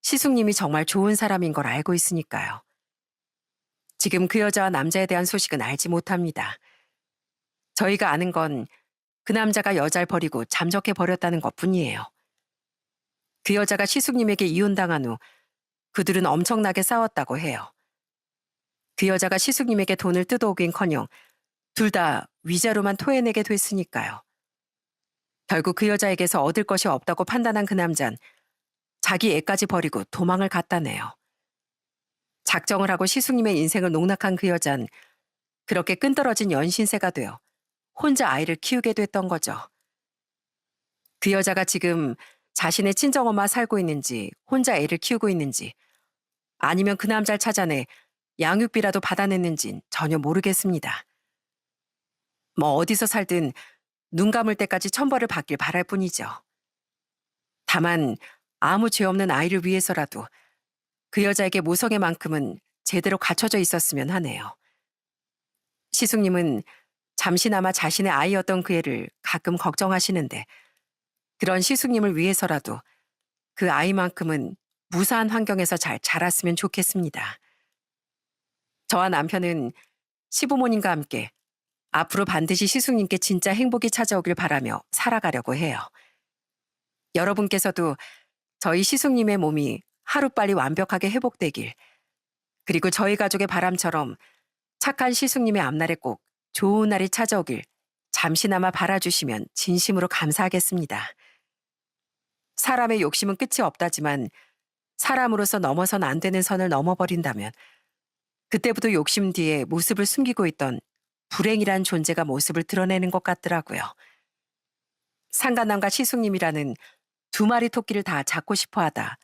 시숙님이 정말 좋은 사람인 걸 알고 있으니까요. 지금 그 여자와 남자에 대한 소식은 알지 못합니다. 저희가 아는 건 그 남자가 여자를 버리고 잠적해 버렸다는 것뿐이에요. 그 여자가 시숙님에게 이혼당한 후 그들은 엄청나게 싸웠다고 해요. 그 여자가 시숙님에게 돈을 뜯어오긴커녕 둘 다 위자료만 토해내게 됐으니까요. 결국 그 여자에게서 얻을 것이 없다고 판단한 그 남잔 자기 애까지 버리고 도망을 갔다네요. 작정을 하고 시숙님의 인생을 농락한 그 여잔 그렇게 끈떨어진 연신세가 되어 혼자 아이를 키우게 됐던 거죠. 그 여자가 지금 자신의 친정엄마 살고 있는지 혼자 애를 키우고 있는지 아니면 그 남자를 찾아내 양육비라도 받아냈는진 전혀 모르겠습니다. 뭐 어디서 살든 눈 감을 때까지 천벌을 받길 바랄 뿐이죠. 다만 아무 죄 없는 아이를 위해서라도 그 여자에게 모성애만큼은 제대로 갖춰져 있었으면 하네요. 시숙님은 잠시나마 자신의 아이였던 그 애를 가끔 걱정하시는데 그런 시숙님을 위해서라도 그 아이만큼은 무사한 환경에서 잘 자랐으면 좋겠습니다. 저와 남편은 시부모님과 함께 앞으로 반드시 시숙님께 진짜 행복이 찾아오길 바라며 살아가려고 해요. 여러분께서도 저희 시숙님의 몸이 하루빨리 완벽하게 회복되길, 그리고 저희 가족의 바람처럼 착한 시숙님의 앞날에 꼭 좋은 날이 찾아오길 잠시나마 바라주시면 진심으로 감사하겠습니다. 사람의 욕심은 끝이 없다지만 사람으로서 넘어선 안 되는 선을 넘어버린다면 그때부터 욕심 뒤에 모습을 숨기고 있던 불행이란 존재가 모습을 드러내는 것 같더라고요. 상간남과 시숙님이라는 두 마리 토끼를 다 잡고 싶어하다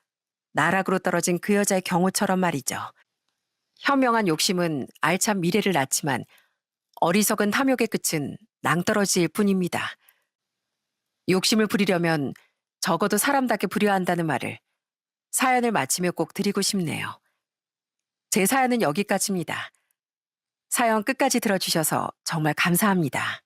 나락으로 떨어진 그 여자의 경우처럼 말이죠. 현명한 욕심은 알찬 미래를 낳지만 어리석은 탐욕의 끝은 낭떠러지일 뿐입니다. 욕심을 부리려면 적어도 사람답게 부려야 한다는 말을 사연을 마치며 꼭 드리고 싶네요. 제 사연은 여기까지입니다. 사연 끝까지 들어주셔서 정말 감사합니다.